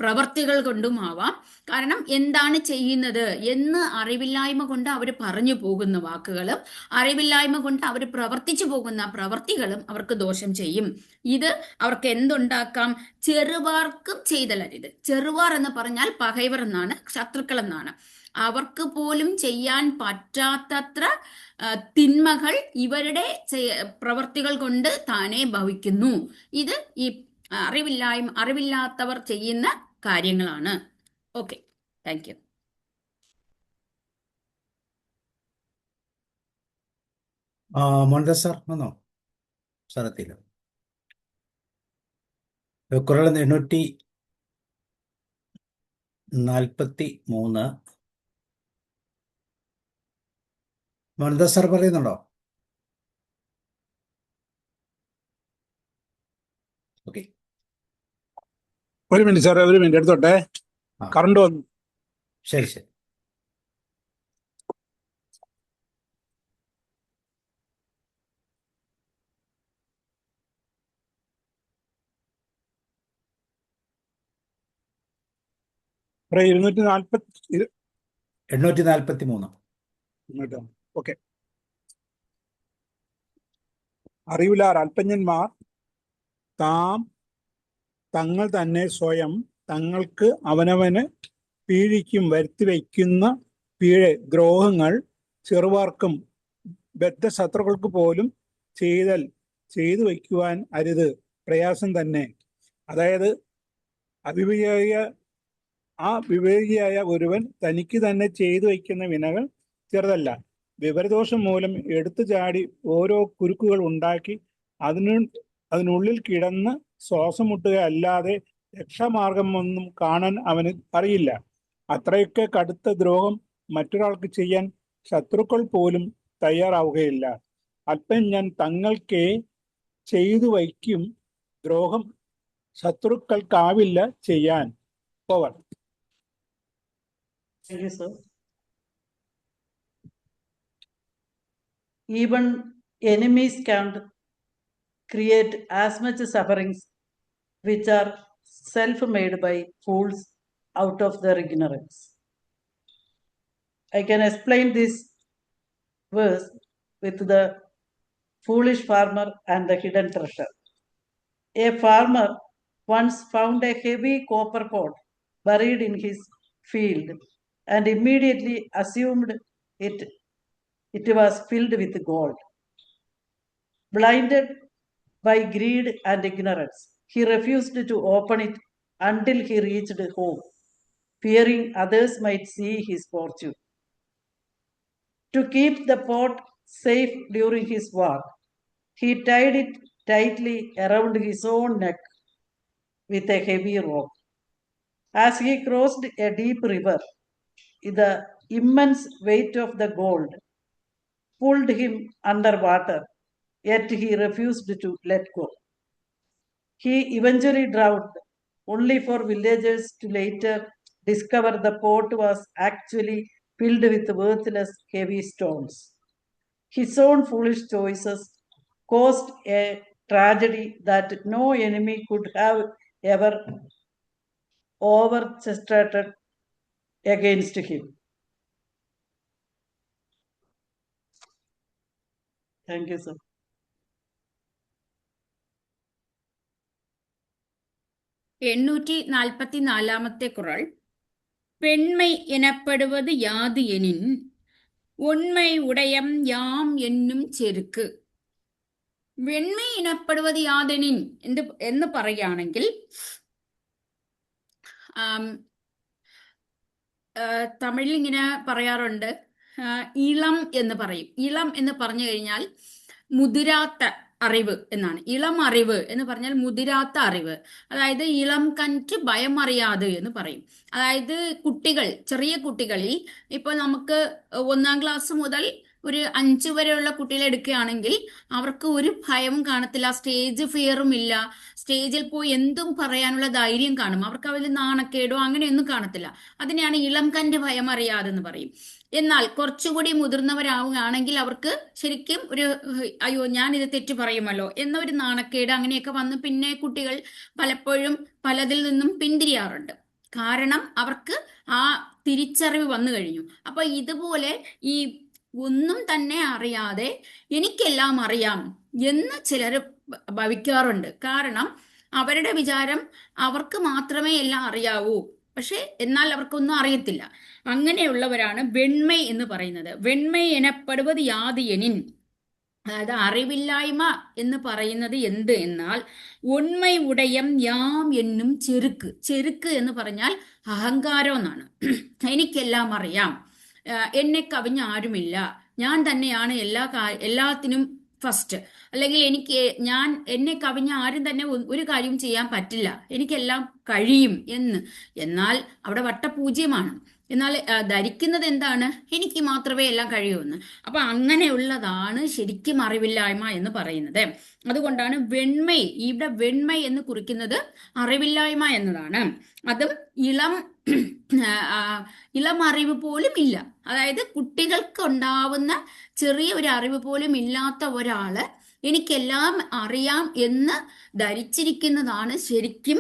B: പ്രവർത്തികൾ കൊണ്ടുമാവാം. കാരണം എന്താണ് ചെയ്യുന്നത് എന്ന് അറിവില്ലായ്മ കൊണ്ട് അവർ പറഞ്ഞു പോകുന്ന വാക്കുകളും അറിവില്ലായ്മ കൊണ്ട് അവർ പ്രവർത്തിച്ചു പോകുന്ന പ്രവർത്തികളും അവർക്ക് ദോഷം ചെയ്യും. ഇത് അവർക്ക് എന്തുണ്ടാക്കാം? ചെറുവാർക്കും ചെയ്തലരുത്. ചെറുവാർ എന്ന് പറഞ്ഞാൽ പകൈവർ എന്നാണ്, ശത്രുക്കൾ എന്നാണ്. അവർക്ക് പോലും ചെയ്യാൻ പറ്റാത്തത്ര തിന്മകൾ ഇവരുടെ പ്രവർത്തികൾ കൊണ്ട് താനെ ഭവിക്കുന്നു. ഇത് ഈ അറിവില്ലാത്തവർ ചെയ്യുന്ന കാര്യങ്ങളാണ്. Okay, thank U.
A: Mohandas sir വന്നോ? സാർ എത്തിയില്ല. കുറേ 843. മോഹൻദാസ് സാർ പറയുന്നുണ്ടോ? ഓക്കെ,
F: ഒരു മിനിറ്റ് സാറേ, ഒരു മിനിറ്റ് എടുത്തോട്ടെ. കറണ്ട് വന്നു.
A: ശരി ശരി.
F: സാറേ
A: 843.
F: ഓക്കെ. അറിവിലാർ അല്പജ്ഞന്മാർ താം തങ്ങൾ തന്നെ സ്വയം തങ്ങൾക്ക് അവനവന് പീഴിക്കും വരുത്തി വയ്ക്കുന്ന ദ്രോഹങ്ങൾ ചെറുവാർക്കും ബദ്ധശത്രുക്കൾക്ക് പോലും ചെയ്തു വയ്ക്കുവാൻ അരുത്, പ്രയാസം തന്നെ. അതായത് വിവേകിയായ ഒരുവൻ തനിക്ക് തന്നെ ചെയ്തു വയ്ക്കുന്ന വിനകൾ ചെറുതല്ല. വിവരദോഷം മൂലം എടുത്തു ചാടി ഓരോ കുരുക്കുകൾ ഉണ്ടാക്കി അതിനുള്ളിൽ കിടന്ന് ശ്വാസം മുട്ടുക അല്ലാതെ രക്ഷാമാർഗമൊന്നും കാണാൻ അവന് അറിയില്ല. അത്രയൊക്കെ കടുത്ത ദ്രോഹം മറ്റൊരാൾക്ക് ചെയ്യാൻ ശത്രുക്കൾ പോലും തയ്യാറാവുകയില്ല. അല്പജ്ഞൻ തങ്ങൾക്കേ ചെയ്തു വയ്ക്കും ദ്രോഹം ശത്രുക്കൾക്കാവില്ല ചെയ്യാൻ. Over.
D: Thank you, sir. Even enemies can create as much sufferings which are self-made by fools out of their ignorance. I can explain this verse with the foolish farmer and the hidden treasure. A farmer once found a heavy copper pot buried in his field and immediately assumed it was filled with gold. Blinded by greed and ignorance, he refused to open it until he reached home, fearing others might see his fortune. To keep the pot safe during his walk, he tied it tightly around his own neck with a heavy rope. As he crossed a deep river, the immense weight of the gold pulled him under water, yet he refused to let go. He eventually drowned, only for villagers to later discover the pot was actually filled with worthless heavy stones. His own foolish choices caused a tragedy that no enemy could have ever orchestrated against him. Thank you, sir.
B: എണ്ണൂറ്റി 44 குறள். பெண்மை எனப்படுவது யாது எனின் உண்மை உடையம் யாம் என்னுം ചെറുക്ക്. വെണ്മ ഇനപ്പെടുவது യാതെനിൻ എന്ന് പറയുകയാണെങ്കിൽ തമിഴിൽ ഇങ്ങനെ പറയാറുണ്ട്, ഇളം എന്ന് പറയും. ഇളം എന്ന് പറഞ്ഞു കഴിഞ്ഞാൽ മുതിരാത്ത അറിവ് എന്നാണ്. ഇളം അറിവ് എന്ന് പറഞ്ഞാൽ മുതിരാത്ത അറിവ്. അതായത് ഇളം കഞ്ച് ഭയം അറിയാതെ എന്ന് പറയും. അതായത് കുട്ടികൾ, ചെറിയ കുട്ടികളിൽ ഇപ്പോൾ നമുക്ക് 1-ാം ക്ലാസ് മുതൽ ഒരു 5 വരെയുള്ള കുട്ടികളെ എടുക്കുകയാണെങ്കിൽ അവർക്ക് ഒരു ഭയവും കാണത്തില്ല, സ്റ്റേജ് ഫിയറും ഇല്ല. സ്റ്റേജിൽ പോയി എന്തും പറയാനുള്ള ധൈര്യം കാണും. അവർക്ക് അതിൽ നാണക്കേടോ അങ്ങനെയൊന്നും കാണത്തില്ല. അതിനെയാണ് ഇളം കഞ്ച് ഭയം അറിയാതെ എന്ന് പറയും. എന്നാൽ കുറച്ചുകൂടി മുതിർന്നവരാവുകയാണെങ്കിൽ അവർക്ക് ശരിക്കും ഒരു അയ്യോ ഞാൻ ഇത് തെറ്റ് പറയുമല്ലോ എന്നൊരു നാണക്കേട് അങ്ങനെയൊക്കെ വന്ന് പിന്നെ കുട്ടികൾ പലപ്പോഴും പലതിൽ നിന്നും പിന്തിരിയാറുണ്ട്. കാരണം അവർക്ക് ആ തിരിച്ചറിവ് വന്നു കഴിഞ്ഞു. അപ്പൊ ഇതുപോലെ ഈ ഒന്നും തന്നെ അറിയാതെ എനിക്കെല്ലാം അറിയാം എന്ന് ചിലർ ഭവിക്കാറുണ്ട്. കാരണം അവരുടെ വിചാരം അവർക്ക് മാത്രമേ എല്ലാം അറിയാവൂ, പക്ഷെ എന്നാൽ അവർക്കൊന്നും അറിയത്തില്ല. അങ്ങനെയുള്ളവരാണ് വെണ്മൈ എന്ന് പറയുന്നത്. വെണ്മൈ എനപ്പെടുவது யாது எனின், അതായത് അറിവില്ലായ്മ എന്ന് പറയുന്നത് എന്ത് എന്നാൽ ഉണ്മൈ ഉടയം യാം എന്നും ചെറുക്ക്. ചെറുക്ക് എന്ന് പറഞ്ഞാൽ അഹങ്കാരം എന്നാണ്. എനിക്കെല്ലാം അറിയാം, എന്നെ കവിഞ്ഞ ആരുമില്ല, ഞാൻ തന്നെയാണ് എല്ലാത്തിനും ഫസ്റ്റ്, അല്ലെങ്കിൽ എന്നെ കവിഞ്ഞ ആരും തന്നെ ഒരു കാര്യവും ചെയ്യാൻ പറ്റില്ല, എനിക്കെല്ലാം കഴിയും എന്ന്. എന്നാൽ അവിടെ വട്ടപൂജ്യമാണ്. എന്നാൽ ധരിക്കുന്നത് എന്താണ്? എനിക്ക് മാത്രമേ എല്ലാം കഴിയൂന്ന്. അപ്പൊ അങ്ങനെയുള്ളതാണ് ശരിക്കും അറിവില്ലായ്മ എന്ന് പറയുന്നത്. അതുകൊണ്ടാണ് വെണ്മൈ, ഇവിടെ വെണ്മൈ എന്ന് കുറിക്കുന്നത് അറിവില്ലായ്മ എന്നതാണ്. അതും ഇളം അറിവ് പോലും ഇല്ല. അതായത് കുട്ടികൾക്ക് ഉണ്ടാവുന്ന ചെറിയ ഒരു അറിവ് പോലും ഇല്ലാത്ത ഒരാള് എനിക്കെല്ലാം അറിയാം എന്ന് ധരിച്ചിരിക്കുന്നതാണ് ശരിക്കും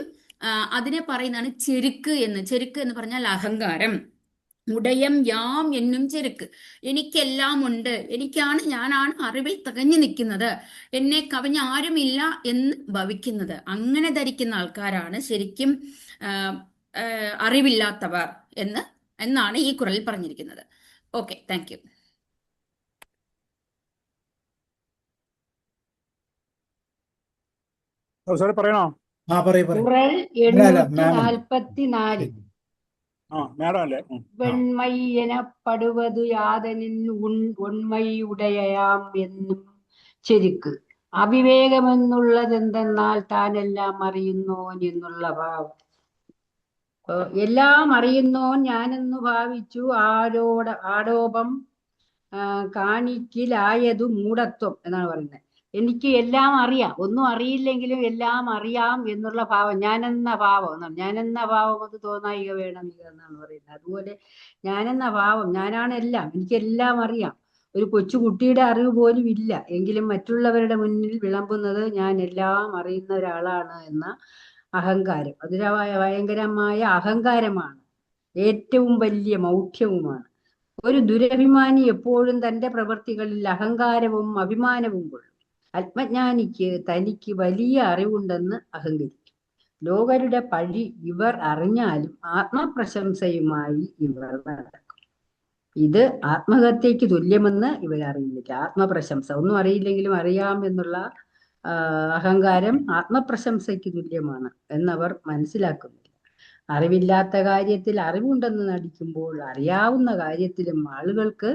B: അതിനെ പറയുന്നതാണ് ചെരുക്ക് എന്ന്. ചെരുക്ക് എന്ന് പറഞ്ഞാൽ അഹങ്കാരം. ഉടയം യാം എന്നും ചെരുക്ക്. എനിക്കെല്ലാം ഉണ്ട്, ഞാനാണ് അറിവിൽ തികഞ്ഞു നിൽക്കുന്നത്, എന്നെ കവിഞ്ഞ ആരുമില്ല എന്ന് ഭവിക്കുന്നത്. അങ്ങനെ ധരിക്കുന്ന ആൾക്കാരാണ് ശരിക്കും അറിവില്ലാത്തവർ എന്നാണ് ഈ കുറലിൽ പറഞ്ഞിരിക്കുന്നത്. Okay, thank U.
F: സാറേ പറയണോ?
A: പറയൂ.
G: കുറൽ
A: അല്ല, അല്ല,
G: 844.
F: മേഡം അല്ലേ?
G: വെണ്മൈ எனப்படுவது யாதெனின் ഉണ്മയുടയാം എന്നും ചെരുക്ക്. അവിവേകമെന്നുള്ളതെന്തെന്നാൽ താനെല്ലാം അറിയുന്നോൻ എന്നുള്ള ഭാവം. എല്ലാം അറിയുന്നോൻ ഞാനെന്നു ഭാവിച്ചു ആരോപം കാണിക്കലായതു മൂഢത്വം എന്നാണ് പറയുന്നത്. എനിക്ക് എല്ലാം അറിയാം, ഒന്നും അറിയില്ലെങ്കിലും എല്ലാം അറിയാം എന്നുള്ള ഭാവം, ഞാനെന്ന ഭാവം എന്നാണ്. ഞാനെന്ന ഭാവം അത് തോന്നായിക വേണം എന്നാണ് പറയുന്നത്. അതുപോലെ ഞാനെന്ന ഭാവം, ഞാനാണ് എല്ലാം, എനിക്കെല്ലാം അറിയാം. ഒരു കൊച്ചുകുട്ടിയുടെ അറിവ് പോലും ഇല്ല, എങ്കിലും മറ്റുള്ളവരുടെ മുന്നിൽ വിളമ്പുന്നത് ഞാൻ എല്ലാം അറിയുന്ന ഒരാളാണ് എന്ന അഹങ്കാരം. അതൊരു ഭയങ്കരമായ അഹങ്കാരമാണ്, ഏറ്റവും വലിയ മൗഢ്യവുമാണ്. ഒരു ദുരഭിമാനി എപ്പോഴും തന്റെ പ്രവൃത്തികളിൽ അഹങ്കാരവും അഭിമാനവും കൊള്ളും. ആത്മജ്ഞാനിക്ക് തനിക്ക് വലിയ അറിവുണ്ടെന്ന് അഹങ്കരിക്കും. ലോകരുടെ പഴി ഇവർ അറിഞ്ഞാലും ആത്മപ്രശംസയുമായി ഇവർ നടക്കും. ഇത് ആത്മഹത്യക്ക് തുല്യമെന്ന് ഇവർ അറിയുന്നില്ല. ആത്മപ്രശംസ, ഒന്നും അറിയില്ലെങ്കിലും അറിയാം എന്നുള്ള അഹങ്കാരം ആത്മപ്രശംസയ്ക്ക് തുല്യമാണ് എന്നവർ മനസ്സിലാക്കുന്നില്ല. അറിവില്ലാത്ത കാര്യത്തിൽ അറിവുണ്ടെന്ന് നടിക്കുമ്പോൾ അറിയാവുന്ന കാര്യത്തിലും ആളുകൾക്ക്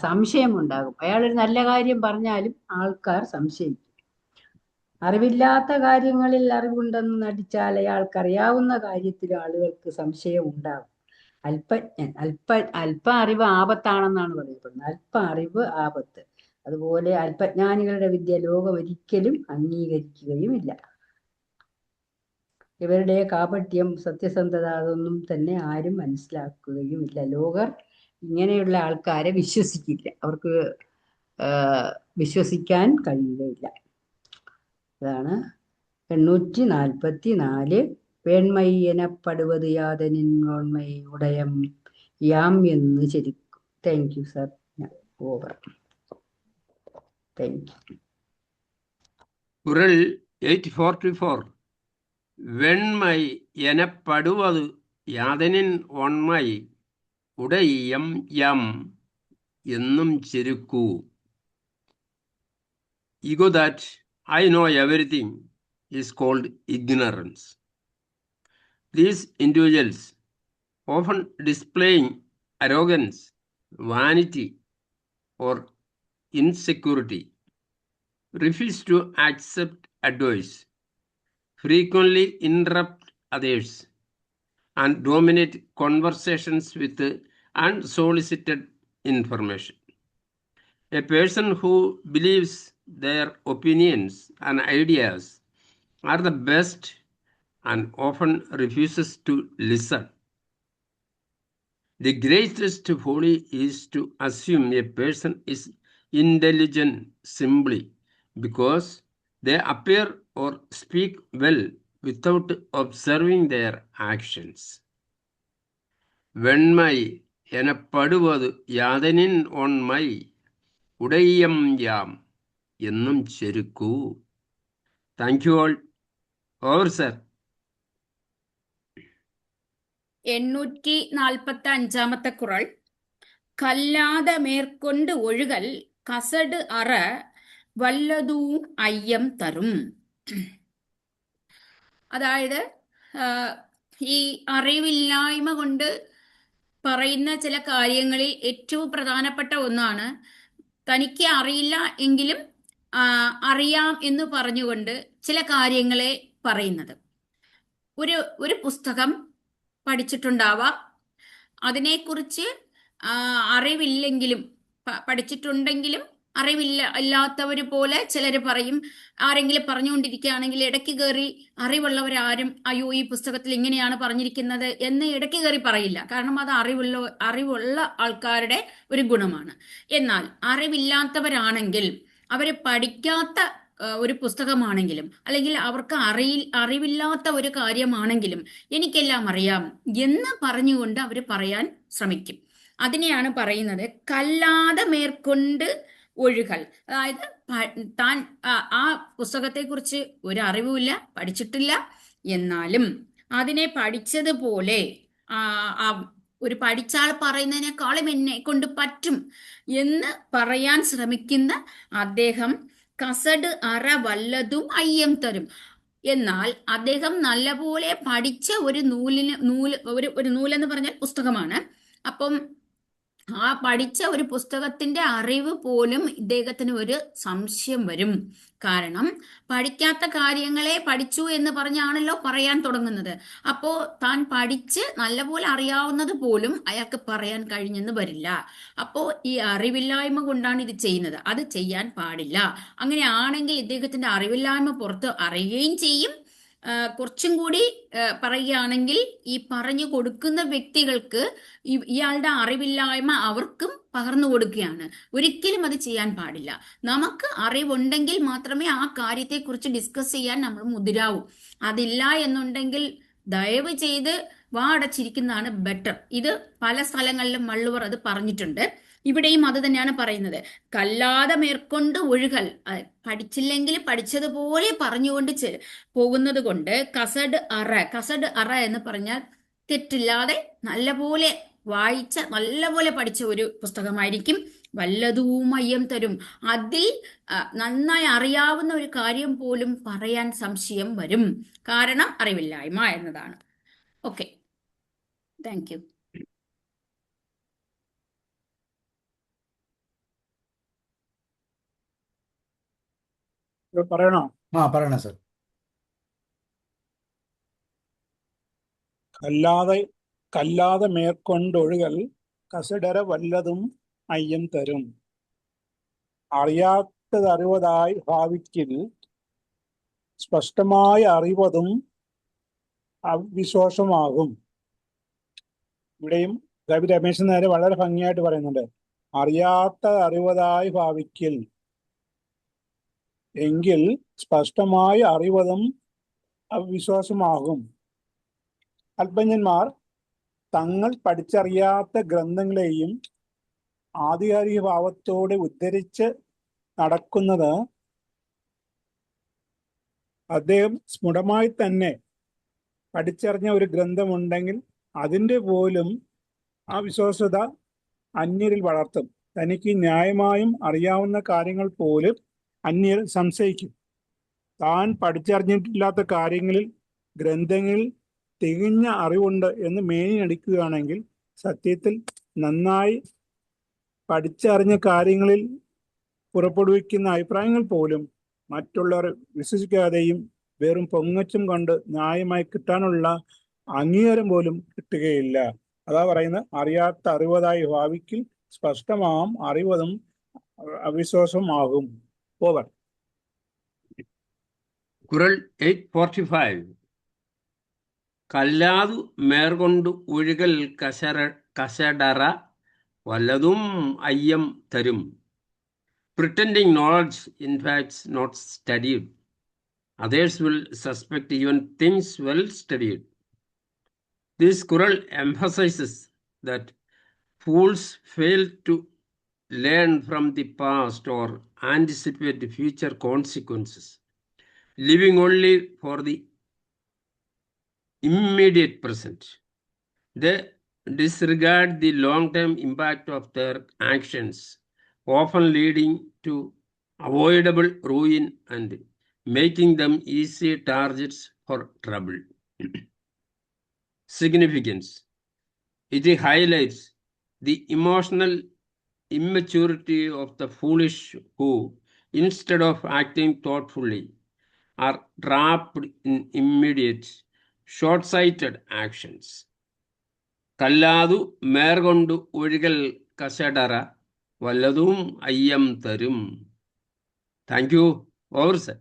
G: സംശയമുണ്ടാകും. അയാളൊരു നല്ല കാര്യം പറഞ്ഞാലും ആൾക്കാർ സംശയിക്കും. അറിവില്ലാത്ത കാര്യങ്ങളിൽ അറിവുണ്ടെന്ന് നടിച്ചാൽ അയാൾക്ക് അറിയാവുന്ന കാര്യത്തിൽ ആളുകൾക്ക് സംശയം ഉണ്ടാകും. അല്പജ്ഞൻ, അല്പ അറിവ് ആപത്താണെന്നാണ് പറയപ്പെടുന്നത്. അല്പ അറിവ് ആപത്ത്. അതുപോലെ അല്പജ്ഞാനികളുടെ വിദ്യ ലോകം ഒരിക്കലും അംഗീകരിക്കുകയുമില്ല. ഇവരുടെ കാപട്യം, സത്യസന്ധത അതൊന്നും തന്നെ ആരും മനസ്സിലാക്കുകയുമില്ല. ലോകർ ഇങ്ങനെയുള്ള ആൾക്കാരെ വിശ്വസിക്കില്ല, അവർക്ക് വിശ്വസിക്കാൻ കഴിയുകയില്ല. അതാണ് 844. വേണ്മൈ എനപ്പെടുவது യാതെനിൻ ഓൺമൈ ഉടയം യാം എന്ന് ചെരുക്കും. Thank you sir. Over. Thank you.
E: Kural 844. വെണ്മൈ എനപ്പെടുவது യാതെനിൻ ഓൺമൈ ഉടയം യം എന്നും ചെരുക്കൂ. Ego that I know everything is called ignorance. These individuals, often displaying arrogance, vanity, or insecurity, refuse to accept advice, frequently interrupt others, and dominate conversations with unsolicited information. A person who believes their opinions and ideas are the best and often refuses to listen. The greatest folly is to assume a person is intelligent simply because they appear or speak well without observing their actions. வெண்மை எனப்படுவது யாதெனின் ஒண்மை உடையம் யாம் என்னும் செருக்கு. Thank you all. Over, sir.
B: 845 குறள். கல்லாத மேற்கொண்டு ஒழுகல் கசடு அற വല്ലതും ஐயம் തരും. അതായത് ഈ അറിവില്ലായ്മ കൊണ്ട് പറയുന്ന ചില കാര്യങ്ങളിൽ ഏറ്റവും പ്രധാനപ്പെട്ട ഒന്നാണ് തനിക്ക് അറിയില്ല എങ്കിലും അറിയാം എന്ന് പറഞ്ഞുകൊണ്ട് ചില കാര്യങ്ങളെ പറയുന്നത്. ഒരു പുസ്തകം പഠിച്ചിട്ടുണ്ടാവാം, അതിനെക്കുറിച്ച് അറിവില്ലെങ്കിലും പഠിച്ചിട്ടുണ്ടെങ്കിലും ഇല്ലാത്തവർ പോലെ ചിലർ പറയും. ആരെങ്കിലും പറഞ്ഞുകൊണ്ടിരിക്കുകയാണെങ്കിൽ ഇടയ്ക്ക് കയറി അറിവുള്ളവരാരും അയ്യോ ഈ പുസ്തകത്തിൽ ഇങ്ങനെയാണ് പറഞ്ഞിരിക്കുന്നത് എന്ന് ഇടയ്ക്ക് കയറി പറയില്ല. കാരണം അത് അറിവുള്ള ആൾക്കാരുടെ ഒരു ഗുണമാണ്. എന്നാൽ അറിവില്ലാത്തവരാണെങ്കിൽ അവര് പഠിക്കാത്ത ഒരു പുസ്തകമാണെങ്കിലും അല്ലെങ്കിൽ അവർക്ക് അറിവില്ലാത്ത ഒരു കാര്യമാണെങ്കിലും എനിക്കെല്ലാം അറിയാം എന്ന് പറഞ്ഞുകൊണ്ട് അവർ പറയാൻ ശ്രമിക്കും. അതിനെയാണ് പറയുന്നത് കല്ലാതെ മേற்കൊണ്ട് ഒഴുകൽ. അതായത് താൻ ആ പുസ്തകത്തെക്കുറിച്ച് ഒരു അറിവുമില്ല, പഠിച്ചിട്ടില്ല, എന്നാലും അതിനെ പഠിച്ചതുപോലെ ഒരു പഠിച്ച ആൾ പറയുന്നതിനേക്കാളും എന്നെ കൊണ്ട് പറ്റും എന്ന് പറയാൻ ശ്രമിക്കുന്ന അദ്ദേഹം കസട് അറ വല്ലതും അയ്യം തരും. എന്നാൽ അദ്ദേഹം നല്ലപോലെ പഠിച്ച ഒരു നൂലെന്ന് പറഞ്ഞാൽ പുസ്തകമാണ്. അപ്പം ആ പഠിച്ച ഒരു പുസ്തകത്തിന്റെ അറിവ് പോലും ഇദ്ദേഹത്തിന് ഒരു സംശയം വരും. കാരണം പഠിക്കാത്ത കാര്യങ്ങളെ പഠിച്ചു എന്ന് പറഞ്ഞാണല്ലോ പറയാൻ തുടങ്ങുന്നത്. അപ്പോ താൻ പഠിച്ച് നല്ലപോലെ അറിയാവുന്നത് പോലും അയാൾക്ക് പറയാൻ കഴിഞ്ഞെന്ന് വരില്ല. അപ്പോ ഈ അറിവില്ലായ്മ കൊണ്ടാണ് ഇത് ചെയ്യുന്നത്. അത് ചെയ്യാൻ പാടില്ല. അങ്ങനെയാണെങ്കിൽ ഇദ്ദേഹത്തിന്റെ അറിവില്ലായ്മ പുറത്ത് അറിയുകയും ചെയ്യും. കുറച്ചും കൂടി പറയുകയാണെങ്കിൽ ഈ പറഞ്ഞു കൊടുക്കുന്ന വ്യക്തികൾക്ക് ഇയാളുടെ അറിവില്ലായ്മ അവർക്കും പകർന്നു കൊടുക്കുകയാണ്. ഒരിക്കലും അത് ചെയ്യാൻ പാടില്ല. നമുക്ക് അറിവുണ്ടെങ്കിൽ മാത്രമേ ആ കാര്യത്തെക്കുറിച്ച് ഡിസ്കസ് ചെയ്യാൻ നമ്മൾ മുതിരാവൂ. അതില്ല എന്നുണ്ടെങ്കിൽ ദയവ് ചെയ്ത് വാ അടച്ചിരിക്കുന്നതാണ് ബെറ്റർ. ഇത് പല സ്ഥലങ്ങളിലും വള്ളുവർ അത് പറഞ്ഞിട്ടുണ്ട്. ഇവിടെയും അത് തന്നെയാണ് പറയുന്നത്. കല്ലാതെ മേற்കൊണ്ട് ഒഴുകൽ, പഠിച്ചില്ലെങ്കിൽ പഠിച്ചതുപോലെ പറഞ്ഞുകൊണ്ട് പോകുന്നത് കൊണ്ട് കസട് അറ എന്ന് പറഞ്ഞാൽ തെറ്റില്ലാതെ നല്ലപോലെ വായിച്ച നല്ലപോലെ പഠിച്ച ഒരു പുസ്തകമായിരിക്കും. വല്ലതും അയ്യം തരും. അതിൽ നന്നായി അറിയാവുന്ന ഒരു കാര്യം പോലും പറയാൻ സംശയം വരും. കാരണം അറിവില്ലായ്മ എന്നതാണ്. Okay, thank U.
F: പറയണോ?
A: പറയണം സർ.
F: കല്ലാതെ മേற்കൊണ്ടൊഴുകൽ കസടര വല്ലതും അയ്യം തരും. അറിയാത്തത് അറിവതായി ഭാവിക്കിൽ സ്പഷ്ടമായ അറിവതും അവിശ്വാസമാകും. ഇവിടെയും കവി രമേശൻ നേരെ വളരെ ഭംഗിയായിട്ട് പറയുന്നുണ്ട്. അറിയാത്ത അറിവതായി ഭാവിക്കിൽ എങ്കിൽ സ്പഷ്ടമായ അറിവതും അവിശ്വാസമാകും. അല്പജ്ഞന്മാർ തങ്ങൾ പഠിച്ചറിയാത്ത ഗ്രന്ഥങ്ങളെയും ആധികാരിക ഭാവത്തോടെ ഉദ്ധരിച്ച് നടക്കുന്നത് അദ്ദേഹം സ്ഫുടമായി തന്നെ പഠിച്ചറിഞ്ഞ ഒരു ഗ്രന്ഥമുണ്ടെങ്കിൽ അതിൻ്റെ പോലും ആ വിശ്വാസ്യത അന്യരിൽ വളർത്തും. തനിക്ക് ന്യായമായും അറിയാവുന്ന കാര്യങ്ങൾ പോലും അന്യർ സംശയിക്കും. താൻ പഠിച്ചറിഞ്ഞിട്ടില്ലാത്ത കാര്യങ്ങളിൽ ഗ്രന്ഥങ്ങളിൽ തികഞ്ഞ അറിവുണ്ട് എന്ന് മേനിയടിക്കുകയാണെങ്കിൽ സത്യത്തിൽ നന്നായി പഠിച്ചറിഞ്ഞ കാര്യങ്ങളിൽ പുറപ്പെടുവിക്കുന്ന അഭിപ്രായങ്ങൾ പോലും മറ്റുള്ളവർ വിശ്വസിക്കാതെയും വെറും പൊങ്ങച്ചം കൊണ്ട് ന്യായമായി കിട്ടാനുള്ള അംഗീകാരം പോലും കിട്ടുകയില്ല. അതാ പറയുന്നത്, അറിയാത്ത അറിവതായി ഭാവിക്കിൽ സ്പഷ്ടമാം അറിവതും അവിശ്വാസമാകും. ഓവർ.
E: കുറൽ 845. കല്ലാതു മേർകൊണ്ടു ഒഴുകൽ കശടറ വല്ലതും അയ്യം തരും. Pretending knowledge, in fact, not studied. Others will suspect even things well studied. This Quran emphasizes that fools fail to learn from the past or anticipate future consequences, living only for the immediate present. They disregard the long-term impact of their actions, often leading to avoidable ruin and making them easy targets for trouble. Significance. It highlights the emotional immaturity of the foolish who, instead of acting thoughtfully, are trapped in immediate, short-sighted actions. കല്ലാതു മേർകൊണ്ടു ഒഴുകൽ കശടറ വല്ലതും അയ്യം തരും. Thank you. Over sir.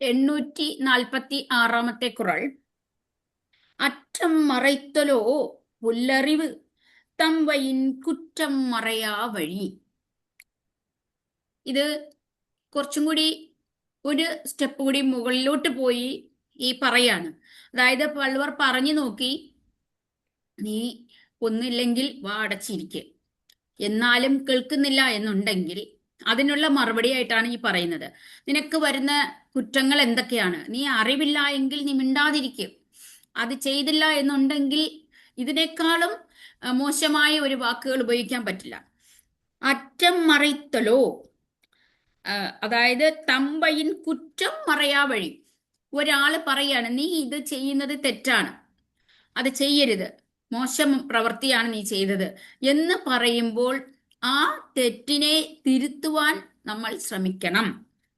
B: 846 കുറൾ. അറ്റം മറയ്ത്തലോ പുല്ലറിവ് തംവയിൻ കുറ്റം മറയാ വഴി. ഇത് കുറച്ചും കൂടി ഒരു step കൂടി മുകളിലോട്ട് പോയി ഈ പറയാണ്. അതായത് വള്ളുവർ പറഞ്ഞു നോക്കി, നീ ഒന്നില്ലെങ്കിൽ വാ അടച്ചിരിക്കുക, എന്നാലും കേൾക്കുന്നില്ല എന്നുണ്ടെങ്കിൽ അതിനുള്ള മറുപടിയായിട്ടാണ് ഈ പറയുന്നത്. നിനക്ക് വരുന്ന കുറ്റങ്ങൾ എന്തൊക്കെയാണ്? നീ അറിവില്ല എങ്കിൽ നീ മിണ്ടാതിരിക്കും. അത് ചെയ്തില്ല എന്നുണ്ടെങ്കിൽ ഇതിനേക്കാളും മോശമായ ഒരു വാക്കുകൾ ഉപയോഗിക്കാൻ പറ്റില്ല. അറ്റം മറയ്ത്തലോ, അതായത് തമ്പയിൻ കുറ്റം മറയാ വഴി. ഒരാള് പറയാണ്, നീ ഇത് ചെയ്യുന്നത് തെറ്റാണ്, അത് ചെയ്യരുത്, മോശം പ്രവൃത്തിയാണ് നീ ചെയ്തത് എന്ന് പറയുമ്പോൾ ആ തെറ്റിനെ തിരുത്തുവാൻ നമ്മൾ ശ്രമിക്കണം.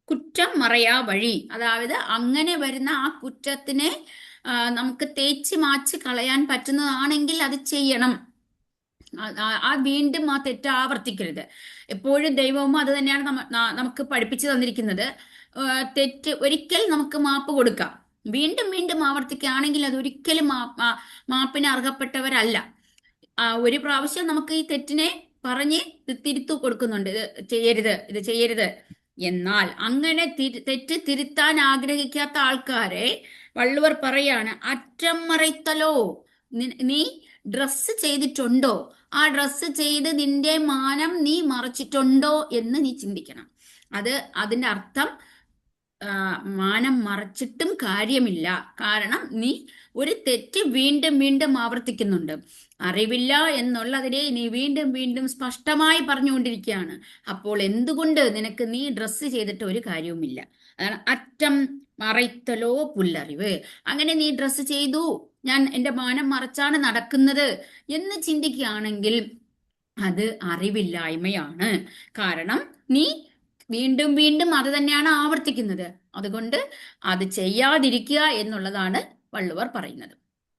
B: കുറ്റം മറയാ വഴി, അതായത് അങ്ങനെ വരുന്ന ആ കുറ്റത്തിനെ നമുക്ക് തേച്ച് മാച്ച് കളയാൻ പറ്റുന്നതാണെങ്കിൽ അത് ചെയ്യണം. ആ വീണ്ടും ആ തെറ്റ് ആവർത്തിക്കരുത്. എപ്പോഴും ദൈവവും അത് തന്നെയാണ് നമുക്ക് പഠിപ്പിച്ചു തന്നിരിക്കുന്നത്. തെറ്റ് ഒരിക്കൽ നമുക്ക് മാപ്പ് കൊടുക്കാം, വീണ്ടും വീണ്ടും ആവർത്തിക്കുകയാണെങ്കിൽ അത് ഒരിക്കലും മാപ്പിന് അർഹപ്പെട്ടവരല്ല. ഒരു പ്രാവശ്യം നമുക്ക് ഈ തെറ്റിനെ പറഞ്ഞ് തിരുത്തു കൊടുക്കുന്നുണ്ട്, ഇത് ചെയ്യരുത്. എന്നാൽ അങ്ങനെ തെറ്റ് തിരുത്താൻ ആഗ്രഹിക്കാത്ത ആൾക്കാരെ വള്ളുവർ പറയാണ്, അറ്റം മറയ്ത്തലോ, നീ ഡ്രസ്സ് ചെയ്തിട്ടുണ്ടോ? ആ ഡ്രസ്സ് ചെയ്ത് നിന്റെ മാനം നീ മറച്ചിട്ടുണ്ടോ എന്ന് നീ ചിന്തിക്കണം. അതിന്റെ അർത്ഥം മാനം മറച്ചിട്ടും കാര്യമില്ല. കാരണം നീ ഒരു തെറ്റ് വീണ്ടും വീണ്ടും ആവർത്തിക്കുന്നുണ്ട്. അറിവില്ല എന്നുള്ളതിനെ നീ വീണ്ടും വീണ്ടും സ്പഷ്ടമായി പറഞ്ഞുകൊണ്ടിരിക്കുകയാണ്. അപ്പോൾ എന്തുകൊണ്ട് നിനക്ക് നീ ഡ്രസ്സ് ചെയ്തിട്ട് ഒരു കാര്യവുമില്ല? അതാണ് അറ്റം മറയ്ത്തലോ പുല്ലറിവ്. അങ്ങനെ നീ ഡ്രസ്സ് ചെയ്തു, ഞാൻ എൻ്റെ മാനം മറച്ചാണ് നടക്കുന്നത് എന്ന് ചിന്തിക്കുകയാണെങ്കിൽ അത് അറിവില്ലായ്മയാണ്. കാരണം നീ വീണ്ടും വീണ്ടും അത് തന്നെയാണ് ആവർത്തിക്കുന്നത്. അതുകൊണ്ട് അത് ചെയ്യാതിരിക്കുക എന്നുള്ളതാണ് വള്ളുവർ പറയുന്നത്.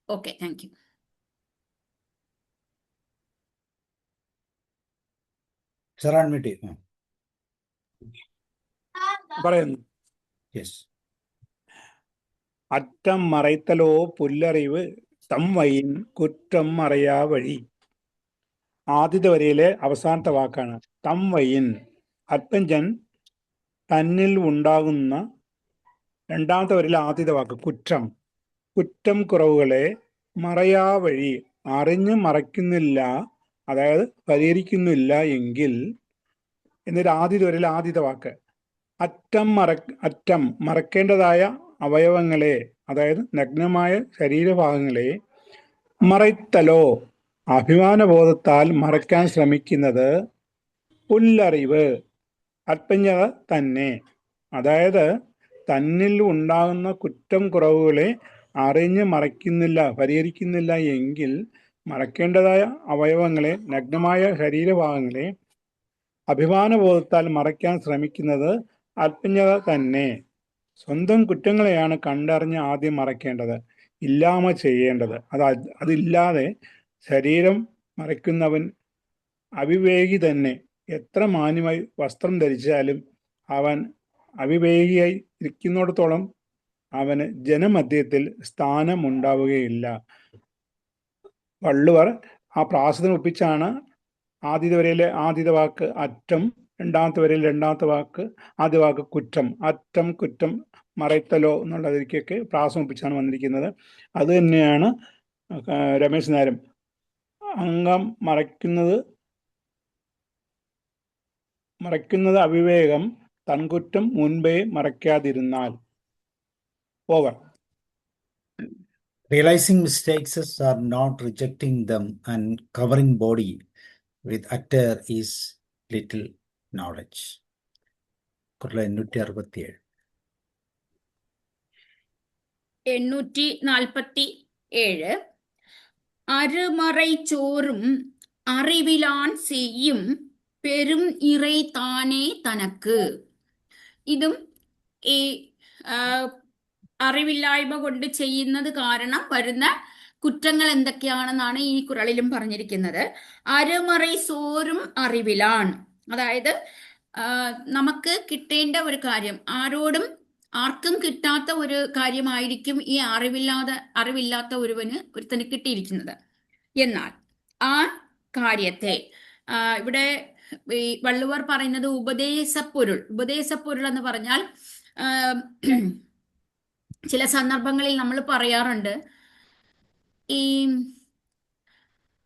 B: Okay, thank U.
F: പറയുന്നു, അറ്റം മറയ്ത്തലോ പുല്ലറിവ് തംവയിൻ കുറ്റം മറയാ വഴി. ആദ്യത്തെ വരിയിലെ അവസാനത്തെ വാക്കാണ് തംവയിൻ. അത്പഞ്ചൻ തന്നിൽ ഉണ്ടാകുന്ന. രണ്ടാമത്തെ വരിയിലെ ആദ്യത്തെ വാക്ക് കുറ്റം കുറവുകളെ മറയാ വഴി, അറിഞ്ഞ് മറയ്ക്കുന്നില്ല, അതായത് പരിഹരിക്കുന്നില്ല എങ്കിൽ എന്നൊരു ആദ്യത്തെ വരിയിലെ ആദ്യത്തെ വാക്ക്. അറ്റം മറക്കേണ്ടതായ അവയവങ്ങളെ, അതായത് നഗ്നമായ ശരീരഭാഗങ്ങളെ മറയ്ത്തലോ, അഭിമാനബോധത്താൽ മറയ്ക്കാൻ ശ്രമിക്കുന്നത് പുല്ലറിവ്, അല്പജ്ഞത തന്നെ. അതായത് തന്നിൽ ഉണ്ടാകുന്ന കുറ്റം കുറവുകളെ അറിഞ്ഞ് മറയ്ക്കുന്നില്ല, പരിഹരിക്കുന്നില്ല എങ്കിൽ മറക്കേണ്ടതായ അവയവങ്ങളെ, നഗ്നമായ ശരീരഭാഗങ്ങളെ അഭിമാനബോധത്താൽ മറയ്ക്കാൻ ശ്രമിക്കുന്നത് അല്പജ്ഞത തന്നെ. സ്വന്തം കുറ്റങ്ങളെയാണ് കണ്ടറിഞ്ഞ് ആദ്യം മറയ്ക്കേണ്ടത്, ഇല്ലായ്മ ചെയ്യേണ്ടത്. അതില്ലാതെ ശരീരം മറയ്ക്കുന്നവൻ അവിവേകി തന്നെ. എത്ര മാന്യമായി വസ്ത്രം ധരിച്ചാലും അവൻ അവിവേകിയായി ഇരിക്കുന്നിടത്തോളം അവന് ജനമധ്യത്തിൽ സ്ഥാനമുണ്ടാവുകയില്ല. വള്ളുവർ ആ പ്രാസത്തിന് ഒപ്പിച്ചാണ് ആദ്യത്തെ വരയിലെ ആദ്യത്തെ വാക്ക് അറ്റം, രണ്ടാമത്തെ വരയിൽ രണ്ടാമത്തെ വാക്ക് ആദ്യ വാക്ക് കുറ്റം, അറ്റം കുറ്റം മറയ്ത്തലോ എന്നുള്ളതിലേക്കൊക്കെ പ്രാസം ഒപ്പിച്ചാണ് വന്നിരിക്കുന്നത്. അത് തന്നെയാണ് രമേശ് നായരും അംഗം മറയ്ക്കുന്നത് അവിവേകം, തൻകുറ്റം മുൻപേ മറയ്ക്കാതിരുന്നാൽ. Over.
A: Realizing mistakes are not rejecting them and covering body with utter is little knowledge. Kuril 867.
B: 847. அருமறை சோறும் അറിവിലാൻ ചെയ്യും പെരും ഇறை താനേ തനക്ക്. ഇതും ഈ അറിവില്ലായ്മ കൊണ്ട് ചെയ്യുന്നത് കാരണം വരുന്ന കുറ്റങ്ങൾ എന്തൊക്കെയാണെന്നാണ് ഈ കുറളിലും പറഞ്ഞിരിക്കുന്നത്. അരുമறை സോറും അറിവിലാൻ, അതായത് നമുക്ക് കിട്ടേണ്ട ഒരു കാര്യം ആരോടും ആർക്കും കിട്ടാത്ത ഒരു കാര്യമായിരിക്കും ഈ അറിവില്ലാത്ത ഒരുത്തന് കിട്ടിയിരിക്കുന്നത്. എന്നാൽ ആ കാര്യത്തെ ഇവിടെ ഈ വള്ളുവർ പറയുന്നത് ഉപദേശപ്പൊരുൾ എന്ന് പറഞ്ഞാൽ ചില സന്ദർഭങ്ങളിൽ നമ്മൾ പറയാറുണ്ട്,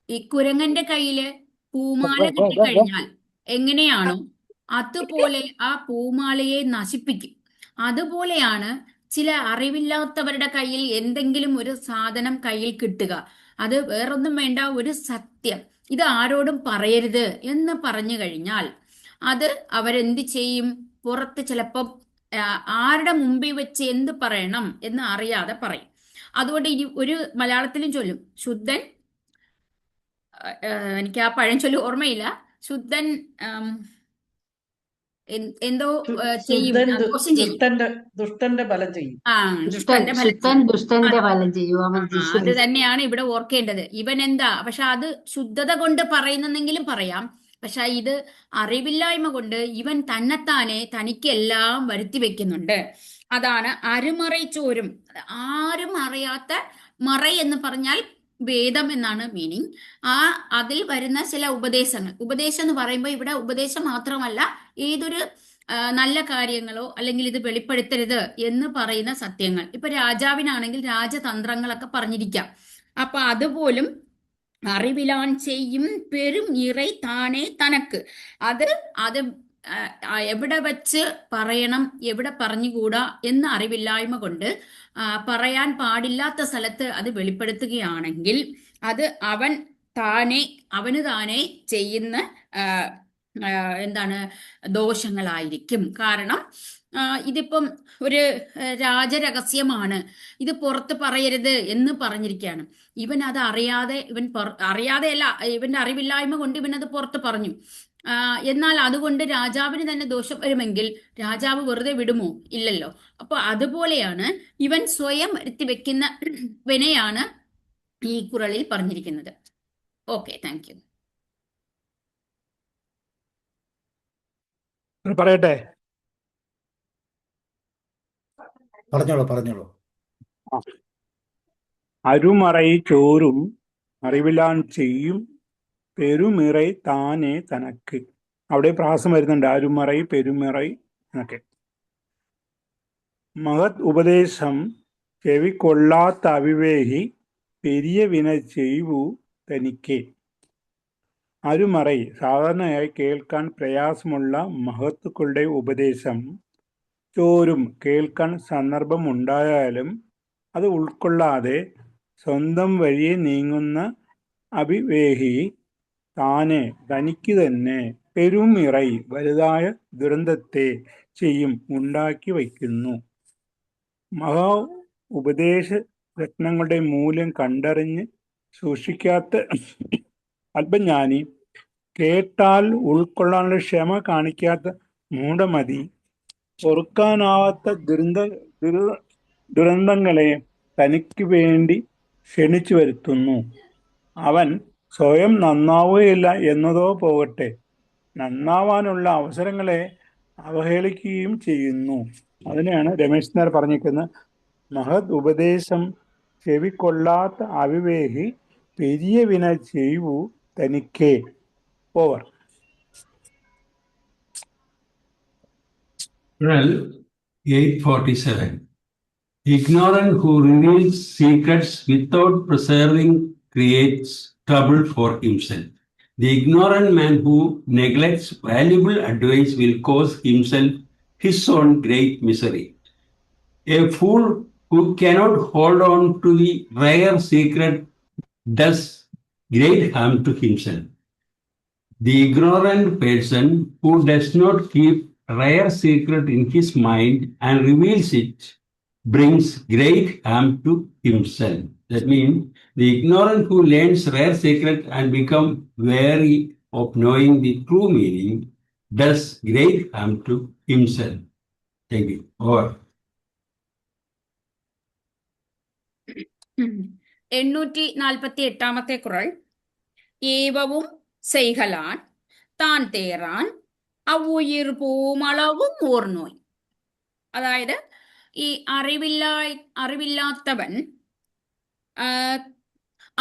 B: ഈ കുരങ്ങന്റെ കയ്യില് പൂമാല കിട്ടിക്കഴിഞ്ഞാൽ എങ്ങനെയാണോ അതുപോലെ ആ പൂമാലയെ നശിപ്പിക്കും. അതുപോലെയാണ് ചില അറിവില്ലാത്തവരുടെ കയ്യിൽ എന്തെങ്കിലും ഒരു സാധനം കയ്യിൽ കിട്ടുക. അത് വേറൊന്നും വേണ്ട, ഒരു സത്യം, ഇത് ആരോടും പറയരുത് എന്ന് പറഞ്ഞു കഴിഞ്ഞാൽ അത് അവരെന്ത് ചെയ്യും? പുറത്ത് ചിലപ്പം ആരുടെ മുമ്പിൽ വെച്ച് എന്ത് പറയണം എന്ന് അറിയാതെ പറയും. അതുകൊണ്ട് ഇനി ഒരു മലയാളത്തിലും ചൊല്ലും, ശുദ്ധൻ, എനിക്ക് ആ പഴഞ്ചൊല്ല് ഓർമ്മയില്ല, ശുദ്ധൻ എന്തോ ചെയ്യും, ദോഷം ചെയ്യും,
D: ദുഷ്ടന്റെ ഫലം ചെയ്യും.
B: ദുഷ്ടന്റെ
G: ഫലം ചെയ്യും.
B: അത് തന്നെയാണ് ഇവിടെ ഓർക്കേണ്ടത്. ഇവൻ എന്താ, പക്ഷെ അത് ശുദ്ധത കൊണ്ട് പറയുന്നെങ്കിലും പറയാം. പക്ഷെ ഇത് അറിവില്ലായ്മ കൊണ്ട് ഇവൻ തന്നെത്താനെ തനിക്കെല്ലാം വരുത്തി വെക്കുന്നുണ്ട്. അതാണ് അരുമறை ചോരും. ആരും അറിയാത്ത, മറൈ എന്ന് പറഞ്ഞാൽ വേദം എന്നാണ് മീനിങ്. അതിൽ വരുന്ന ചില ഉപദേശം എന്ന് പറയുമ്പോൾ ഇവിടെ ഉപദേശം മാത്രമല്ല, ഏതൊരു നല്ല കാര്യങ്ങളോ അല്ലെങ്കിൽ ഇത് വെളിപ്പെടുത്തരുത് എന്ന് പറയുന്ന സത്യങ്ങൾ. ഇപ്പൊ രാജാവിനാണെങ്കിൽ രാജതന്ത്രങ്ങളൊക്കെ പറഞ്ഞിരിക്കാം. അപ്പൊ അതുപോലും അറിവിലാൻ ചെയ്യും പെരും ഇறை താനേ തനക്ക്. അത് എവിടെ വെച്ച് പറയണം, എവിടെ പറഞ്ഞുകൂടാ എന്ന അറിവില്ലായ്മ കൊണ്ട് പറയാൻ പാടില്ലാത്ത സ്ഥലത്ത് അത് വെളിപ്പെടുത്തുകയാണെങ്കിൽ അത് അവന് താനെ ചെയ്യുന്ന ദോഷങ്ങളായിരിക്കും. കാരണം ഇതിപ്പം ഒരു രാജരഹസ്യമാണ്, ഇത് പുറത്ത് പറയരുത് എന്ന് പറഞ്ഞിരിക്കുകയാണ്. ഇവൻ അത് അറിയാതെയല്ല, ഇവന്റെ അറിവില്ലായ്മ കൊണ്ട് ഇവൻ അത് പുറത്ത് പറഞ്ഞു. എന്നാൽ അതുകൊണ്ട് രാജാവിന് തന്നെ ദോഷം വരുമെങ്കിൽ രാജാവ് വെറുതെ വിടുമോ? ഇല്ലല്ലോ. അപ്പൊ അതുപോലെയാണ് ഇവൻ സ്വയം വരുത്തി വെക്കുന്ന വിനയാണ് ഈ കുറളിൽ പറഞ്ഞിരിക്കുന്നത്. Okay, thank U.
F: പറയട്ടെ?
A: പറഞ്ഞോളൂ.
F: അരുമறை ചോറും അറിവിലാൻ ചെയ്യും പെരുമിறை താനേ തനക്ക്. അവിടെ പ്രാസം വരുന്നുണ്ട്, അരുമறை പെരുമിறை എന്നൊക്കെ. മഹത് ഉപദേശം ചെവിക്കൊള്ളാത്ത അവിവേകി പെരിയ വിന ചെയ്വു തനിക്ക്. അരുമறை സാധാരണയായി കേൾക്കാൻ പ്രയാസമുള്ള മഹത്തുക്കളുടെ ഉപദേശം ചോരും കേൾക്കാൻ സന്ദർഭമുണ്ടായാലും അത് ഉൾക്കൊള്ളാതെ സ്വന്തം വഴിയെ നീങ്ങുന്ന അവിവേകി താനെ തനിക്ക് തന്നെ പെരുമിறை വലുതായ ദുരന്തത്തെ ചെയ്യും ഉണ്ടാക്കി വയ്ക്കുന്നു. മഹാ ഉപദേശ രത്നങ്ങളുടെ മൂല്യം കണ്ടറിഞ്ഞ് സൂക്ഷിക്കാത്ത അല്പജ്ഞാനി കേട്ടാൽ ഉൾക്കൊള്ളാനുള്ള ക്ഷമ കാണിക്കാത്ത മൂഢമതി പൊറുക്കാനാവാത്ത ദുരന്തങ്ങളെ തനിക്ക് വേണ്ടി ക്ഷണിച്ചു വരുത്തുന്നു. അവൻ സ്വയം നന്നാവുകയില്ല എന്നതോ പോകട്ടെ, നന്നാവാനുള്ള അവസരങ്ങളെ അവഹേളിക്കുകയും ചെയ്യുന്നു. അതിനെയാണ് രമേശ് നായർ പറഞ്ഞിരിക്കുന്നത്, മഹത് ഉപദേശം ചെവിക്കൊള്ളാത്ത അവിവേകി പെരിയ വിന ചെയ്യൂ തനിക്കേ. Over.
E: Well, 847. Ignorant who reveals secrets without preserving creates trouble for himself. The ignorant man who neglects valuable advice will cause himself his own great misery. A fool who cannot hold on to the rare secret does great harm to himself. The ignorant person who does not keep rare secret in his mind and reveals it brings great harm to himself. That means the ignorant who learns rare secret and become wary of knowing the true meaning does great harm to himself. Thank you. Over.
B: 848 കുറൾ. ഏവവും செய்கலான் தான் தேரான் அவ்வுயிர் பூமளவும் ഓർന്നോയ്. അതായത് ഈ അറിവില്ലാത്തവൻ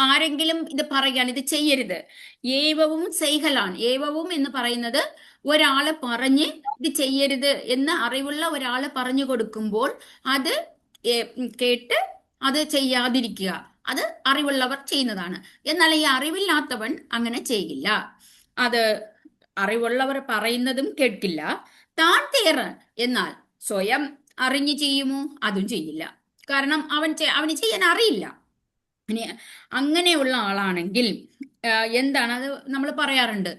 B: ആരെങ്കിലും ഇത് പറയാണ്, ഇത് ചെയ്യരുത്. ഏവവും ചെയ്കലാൻ. ഏവവും എന്ന് പറയുന്നത് ഒരാള് പറഞ്ഞ് ഇത് ചെയ്യരുത് എന്ന് അറിവുള്ള ഒരാള് പറഞ്ഞു കൊടുക്കുമ്പോൾ അത് കേട്ട് അത് ചെയ്യാതിരിക്കുക. അത് അറിവുള്ളവർ ചെയ്യുന്നതാണ്. എന്നാൽ ഈ അറിവില്ലാത്തവൻ അങ്ങനെ ചെയ്യില്ല. അത് അറിവുള്ളവർ പറയുന്നതും കേൾക്കില്ല. താൻ തേറാൻ. എന്നാൽ സ്വയം അറിഞ്ഞു ചെയ്യുമോ? അതും ചെയ്യില്ല. കാരണം അവന് ചെയ്യാൻ അറിയില്ല. ഇനി അങ്ങനെയുള്ള ആളാണെങ്കിൽ എന്താണ് അത് നമ്മൾ പറയാറുണ്ട്,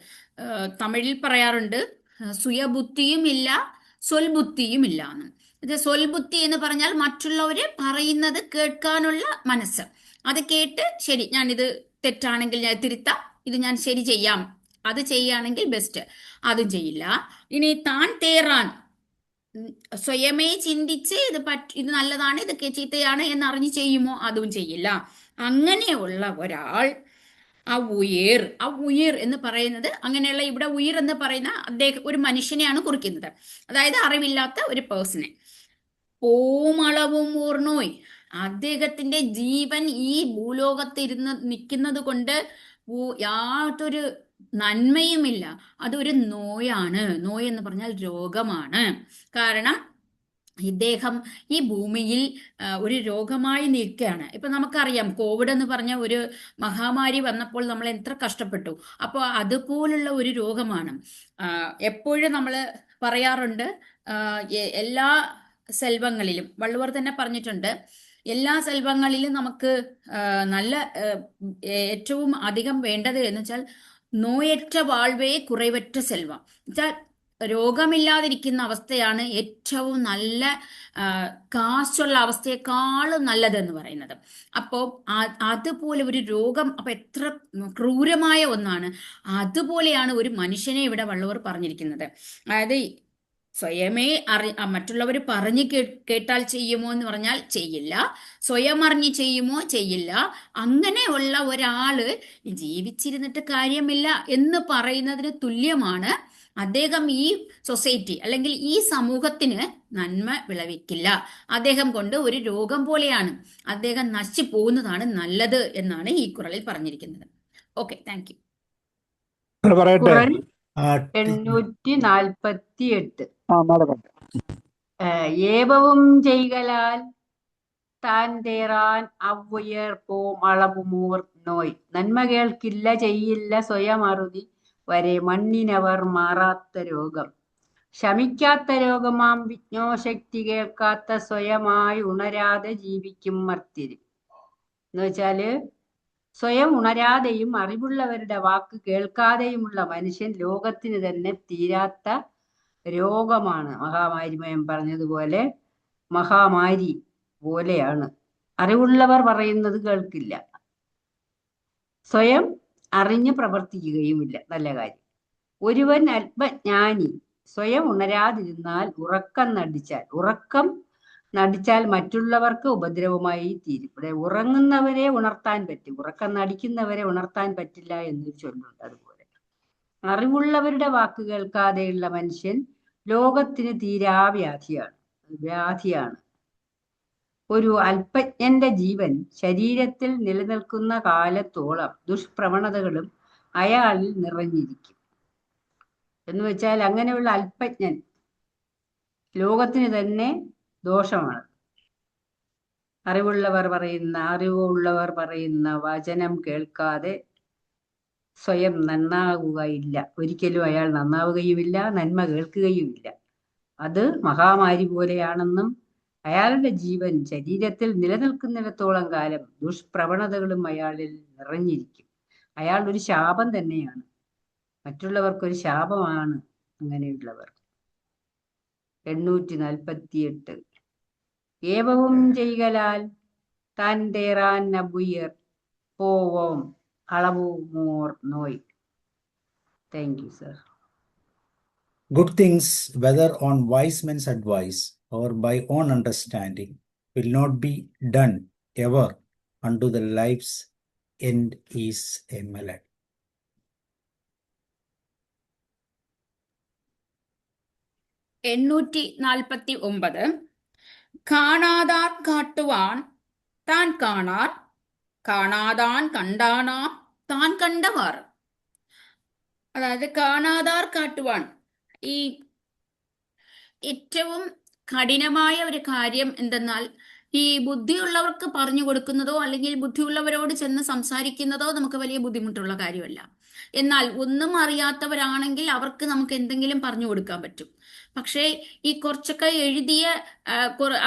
B: തമിഴിൽ പറയാറുണ്ട്, സുയബുദ്ധിയും ഇല്ല സ്വൽബുദ്ധിയും ഇല്ല എന്ന്. ഇത് സ്വൽബുദ്ധി എന്ന് പറഞ്ഞാൽ മറ്റുള്ളവര് പറയുന്നത് കേൾക്കാനുള്ള മനസ്സ്. അത് കേട്ട് ശരി, ഞാനിത് തെറ്റാണെങ്കിൽ ഞാൻ തിരുത്താം, ഇത് ഞാൻ ശരി ചെയ്യാം, അത് ചെയ്യുകയാണെങ്കിൽ ബെസ്റ്റ്. അതും ചെയ്യില്ല. ഇനി താൻ തേറാൻ, സ്വയമേ ചിന്തിച്ച് ഇത് നല്ലതാണ്, ഇത് ചീത്തയാണ് എന്നറിഞ്ഞ് ചെയ്യുമോ? അതും ചെയ്യില്ല. അങ്ങനെയുള്ള ഒരാൾ ഉയിർ എന്ന് പറയുന്നത്, അങ്ങനെയുള്ള ഇവിടെ ഉയിർ എന്ന് പറയുന്ന അദ്ദേഹം ഒരു മനുഷ്യനെയാണ് കുറിക്കുന്നത്. അതായത് അറിവില്ലാത്ത ഒരു പേഴ്സണെ. പോമളവും ഓർണോയ്. അദ്ദേഹത്തിന്റെ ജീവൻ ഈ ഭൂലോകത്തിരുന്ന് നിൽക്കുന്നത് കൊണ്ട് യാതൊരു നന്മയുമില്ല. അതൊരു നോയാണ്. നോയ് എന്ന് പറഞ്ഞാൽ രോഗമാണ്. കാരണം ഇദ്ദേഹം ഈ ഭൂമിയിൽ ഒരു രോഗമായി നിൽക്കുകയാണ്. ഇപ്പൊ നമുക്കറിയാം, കോവിഡ് എന്ന് പറഞ്ഞ ഒരു മഹാമാരി വന്നപ്പോൾ നമ്മൾ എത്ര കഷ്ടപ്പെട്ടു. അപ്പോൾ അതുപോലുള്ള ഒരു രോഗമാണ്. എപ്പോഴും നമ്മൾ പറയാറുണ്ട്, എല്ലാ സെൽവങ്ങളിലും, വള്ളുവർ തന്നെ പറഞ്ഞിട്ടുണ്ട്, എല്ലാ സെൽവങ്ങളിലും നമുക്ക് നല്ല ഏറ്റവും അധികം വേണ്ടത് എന്ന് വെച്ചാൽ നോയറ്റ വാഴ്വേ കുറവറ്റ സെൽവം. എന്നുവെച്ചാൽ രോഗമില്ലാതിരിക്കുന്ന അവസ്ഥയാണ് ഏറ്റവും നല്ല, കാശുള്ള അവസ്ഥയെക്കാളും നല്ലതെന്ന് പറയുന്നത്. അപ്പോൾ അതുപോലെ ഒരു രോഗം, അപ്പൊ എത്ര ക്രൂരമായ ഒന്നാണ്. അതുപോലെയാണ് ഒരു മനുഷ്യനെ ഇവിടെ വള്ളുവർ പറഞ്ഞിരിക്കുന്നത്. അതായത് സ്വയമേ മറ്റുള്ളവർ പറഞ്ഞു കേട്ടാൽ ചെയ്യുമോ എന്ന് പറഞ്ഞാൽ ചെയ്യില്ല. സ്വയം അറിഞ്ഞ് ചെയ്യുമോ? ചെയ്യില്ല. അങ്ങനെയുള്ള ഒരാള് ജീവിച്ചിരുന്നിട്ട് കാര്യമില്ല എന്ന് പറയുന്നതിന് തുല്യമാണ്. അദ്ദേഹം ഈ സൊസൈറ്റി അല്ലെങ്കിൽ ഈ സമൂഹത്തിന് നന്മ വിളവിക്കില്ല. അദ്ദേഹം കൊണ്ട് ഒരു രോഗം പോലെയാണ്. അദ്ദേഹം നശിച്ചു പോകുന്നതാണ് നല്ലത് എന്നാണ് ഈ കുറളിൽ പറഞ്ഞിരിക്കുന്നത്. Okay, thank you.
G: കുറൾ 848. ഏവവും ചെയ്കലാൽ താൻ തേറാൻ അവ്വുയർ പോം അളവുമൂർ നോയ്. നന്മ കേൾക്കില്ല, ചെയ്യില്ല, സ്വയം അറുതി വരെ മണ്ണിനവർ മാറാത്ത രോഗം. ശമിക്കാത്ത രോഗമാം വിജ്ഞോശക്തി കേൾക്കാത്ത സ്വയമായി ഉണരാതെ ജീവിക്കും മർത്യര്. എന്ന് വെച്ചാല് സ്വയം ഉണരാതെയും അറിവുള്ളവരുടെ വാക്ക് കേൾക്കാതെയുമുള്ള മനുഷ്യൻ ലോകത്തിന് തന്നെ തീരാത്ത രോഗമാണ്. മഹാമാരിമയം പറഞ്ഞതുപോലെ മഹാമാരി പോലെയാണ്. അറിവുള്ളവർ പറയുന്നത് കേൾക്കില്ല, സ്വയം അറിഞ്ഞ് പ്രവർത്തിക്കുകയുമില്ല. നല്ല കാര്യം. ഒരുവൻ അല്പജ്ഞാനി സ്വയം ഉണരാതിരുന്നാൽ ഉറക്കം നടിച്ചാൽ മറ്റുള്ളവർക്ക് ഉപദ്രവമായി തീരും. ഇവിടെ ഉറങ്ങുന്നവരെ ഉണർത്താൻ പറ്റും, ഉറക്കം നടിക്കുന്നവരെ ഉണർത്താൻ പറ്റില്ല എന്നൊരു ചൊല്ലുണ്ട്. അതുപോലെ അറിവുള്ളവരുടെ വാക്ക് കേൾക്കാതെയുള്ള മനുഷ്യൻ ലോകത്തിന് വ്യാധിയാണ്. ഒരു അല്പജ്ഞന്റെ ജീവൻ ശരീരത്തിൽ നിലനിൽക്കുന്ന കാലത്തോളം ദുഷ്പ്രവണതകളും അയാളിൽ നിറഞ്ഞിരിക്കും. എന്ന് വെച്ചാൽ അങ്ങനെയുള്ള അല്പജ്ഞൻ ലോകത്തിന് തന്നെ ദോഷമാണ്. അറിവുള്ളവർ പറയുന്ന വചനം കേൾക്കാതെ സ്വയം നന്നാകുകയില്ല, ഒരിക്കലും അയാൾ നന്നാവുകയുമില്ല, നന്മ കേൾക്കുകയുമില്ല. അത് മഹാമാരി പോലെയാണെന്നും അയാളുടെ ജീവൻ ശരീരത്തിൽ നിലനിൽക്കുന്നിടത്തോളം കാലം ദുഷ്പ്രവണതകളും അയാളിൽ നിറഞ്ഞിരിക്കും. അയാൾ ഒരു ശാപം തന്നെയാണ്, മറ്റുള്ളവർക്കൊരു ശാപമാണ് അങ്ങനെയുള്ളവർ. 848 ഏവവും ചെയ്കലാൽ താൻ തേറാൻ നബുയർ പോവോം അളവു മോർ നോയ്. Thank you sir.
A: Good things, whether on wise men's advice or by own understanding, will not be done ever unto the life's end is a melon.
B: എണ്ണൂറ്റി കാണാതാർ കാട്ടുവാൻ താൻ കാണാർ, കാണാതാൻ കണ്ടാനാം താൻ കണ്ടവാർ. അതായത് കാണാതാർ കാട്ടുവാൻ, ഈ ഏറ്റവും കഠിനമായ ഒരു കാര്യം എന്തെന്നാൽ ഈ ബുദ്ധിയുള്ളവർക്ക് പറഞ്ഞു കൊടുക്കുന്നതോ അല്ലെങ്കിൽ ബുദ്ധിയുള്ളവരോട് ചെന്ന് സംസാരിക്കുന്നതോ നമുക്ക് വലിയ ബുദ്ധിമുട്ടുള്ള കാര്യമല്ല. എന്നാൽ ഒന്നും അറിയാത്തവരാണെങ്കിൽ അവർക്ക് നമുക്ക് എന്തെങ്കിലും പറഞ്ഞു കൊടുക്കാൻ പറ്റും. പക്ഷേ ഈ കുറച്ചൊക്കെ എഴുതിയ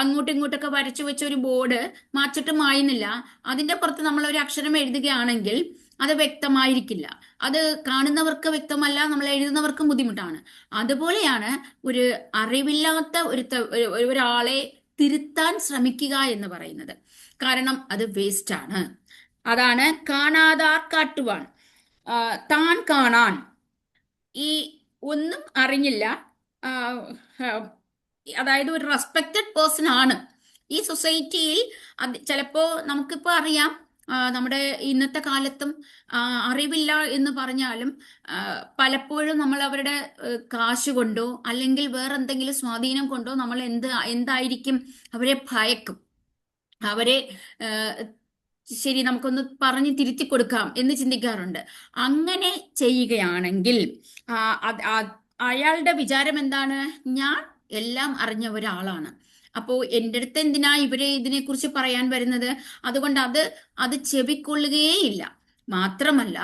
B: അങ്ങോട്ടും ഇങ്ങോട്ടൊക്കെ വരച്ചു വെച്ച ഒരു ബോർഡ് മാച്ചിട്ട് മായുന്നില്ല, അതിന്റെ പുറത്ത് നമ്മൾ ഒരു അക്ഷരം എഴുതുകയാണെങ്കിൽ അത് വ്യക്തമായിരിക്കില്ല. അത് കാണുന്നവർക്ക് വ്യക്തമല്ല, നമ്മൾ എഴുതുന്നവർക്കും ബുദ്ധിമുട്ടാണ്. അതുപോലെയാണ് ഒരു അറിവില്ലാത്ത ഒരാളെ തിരുത്താൻ ശ്രമിക്കുക എന്ന് പറയുന്നത്. കാരണം അത് വേസ്റ്റ് ആണ്. അതാണ് കാണാതാർ കാട്ടുവാൻ താൻ കാണാൻ. ഈ ഒന്നും അറിഞ്ഞില്ല, അതായത് ഒരു റെസ്പെക്റ്റഡ് പേഴ്സൺ ആണ് ഈ സൊസൈറ്റിയിൽ. അത് ചിലപ്പോ നമുക്കിപ്പോ അറിയാം, നമ്മുടെ ഇന്നത്തെ കാലത്തും അറിവില്ല എന്ന് പറഞ്ഞാലും പലപ്പോഴും നമ്മൾ അവരുടെ കാശ് കൊണ്ടോ അല്ലെങ്കിൽ വേറെ എന്തെങ്കിലും സ്വാധീനം കൊണ്ടോ നമ്മൾ എന്തായിരിക്കും അവരെ ഭയക്കും. അവരെ ശരി നമുക്കൊന്ന് പറഞ്ഞ് തിരുത്തി കൊടുക്കാം എന്ന് ചിന്തിക്കാറുണ്ട്. അങ്ങനെ ചെയ്യുകയാണെങ്കിൽ അയാളുടെ വിചാരം എന്താണ്? ഞാൻ എല്ലാം അറിഞ്ഞ ഒരാളാണ്, അപ്പോ എൻ്റെ അടുത്ത് എന്തിനാ ഇവരെ ഇതിനെക്കുറിച്ച് പറയാൻ വരുന്നത്? അതുകൊണ്ട് അത് ചെവിക്കൊള്ളുകയേയില്ല. മാത്രമല്ല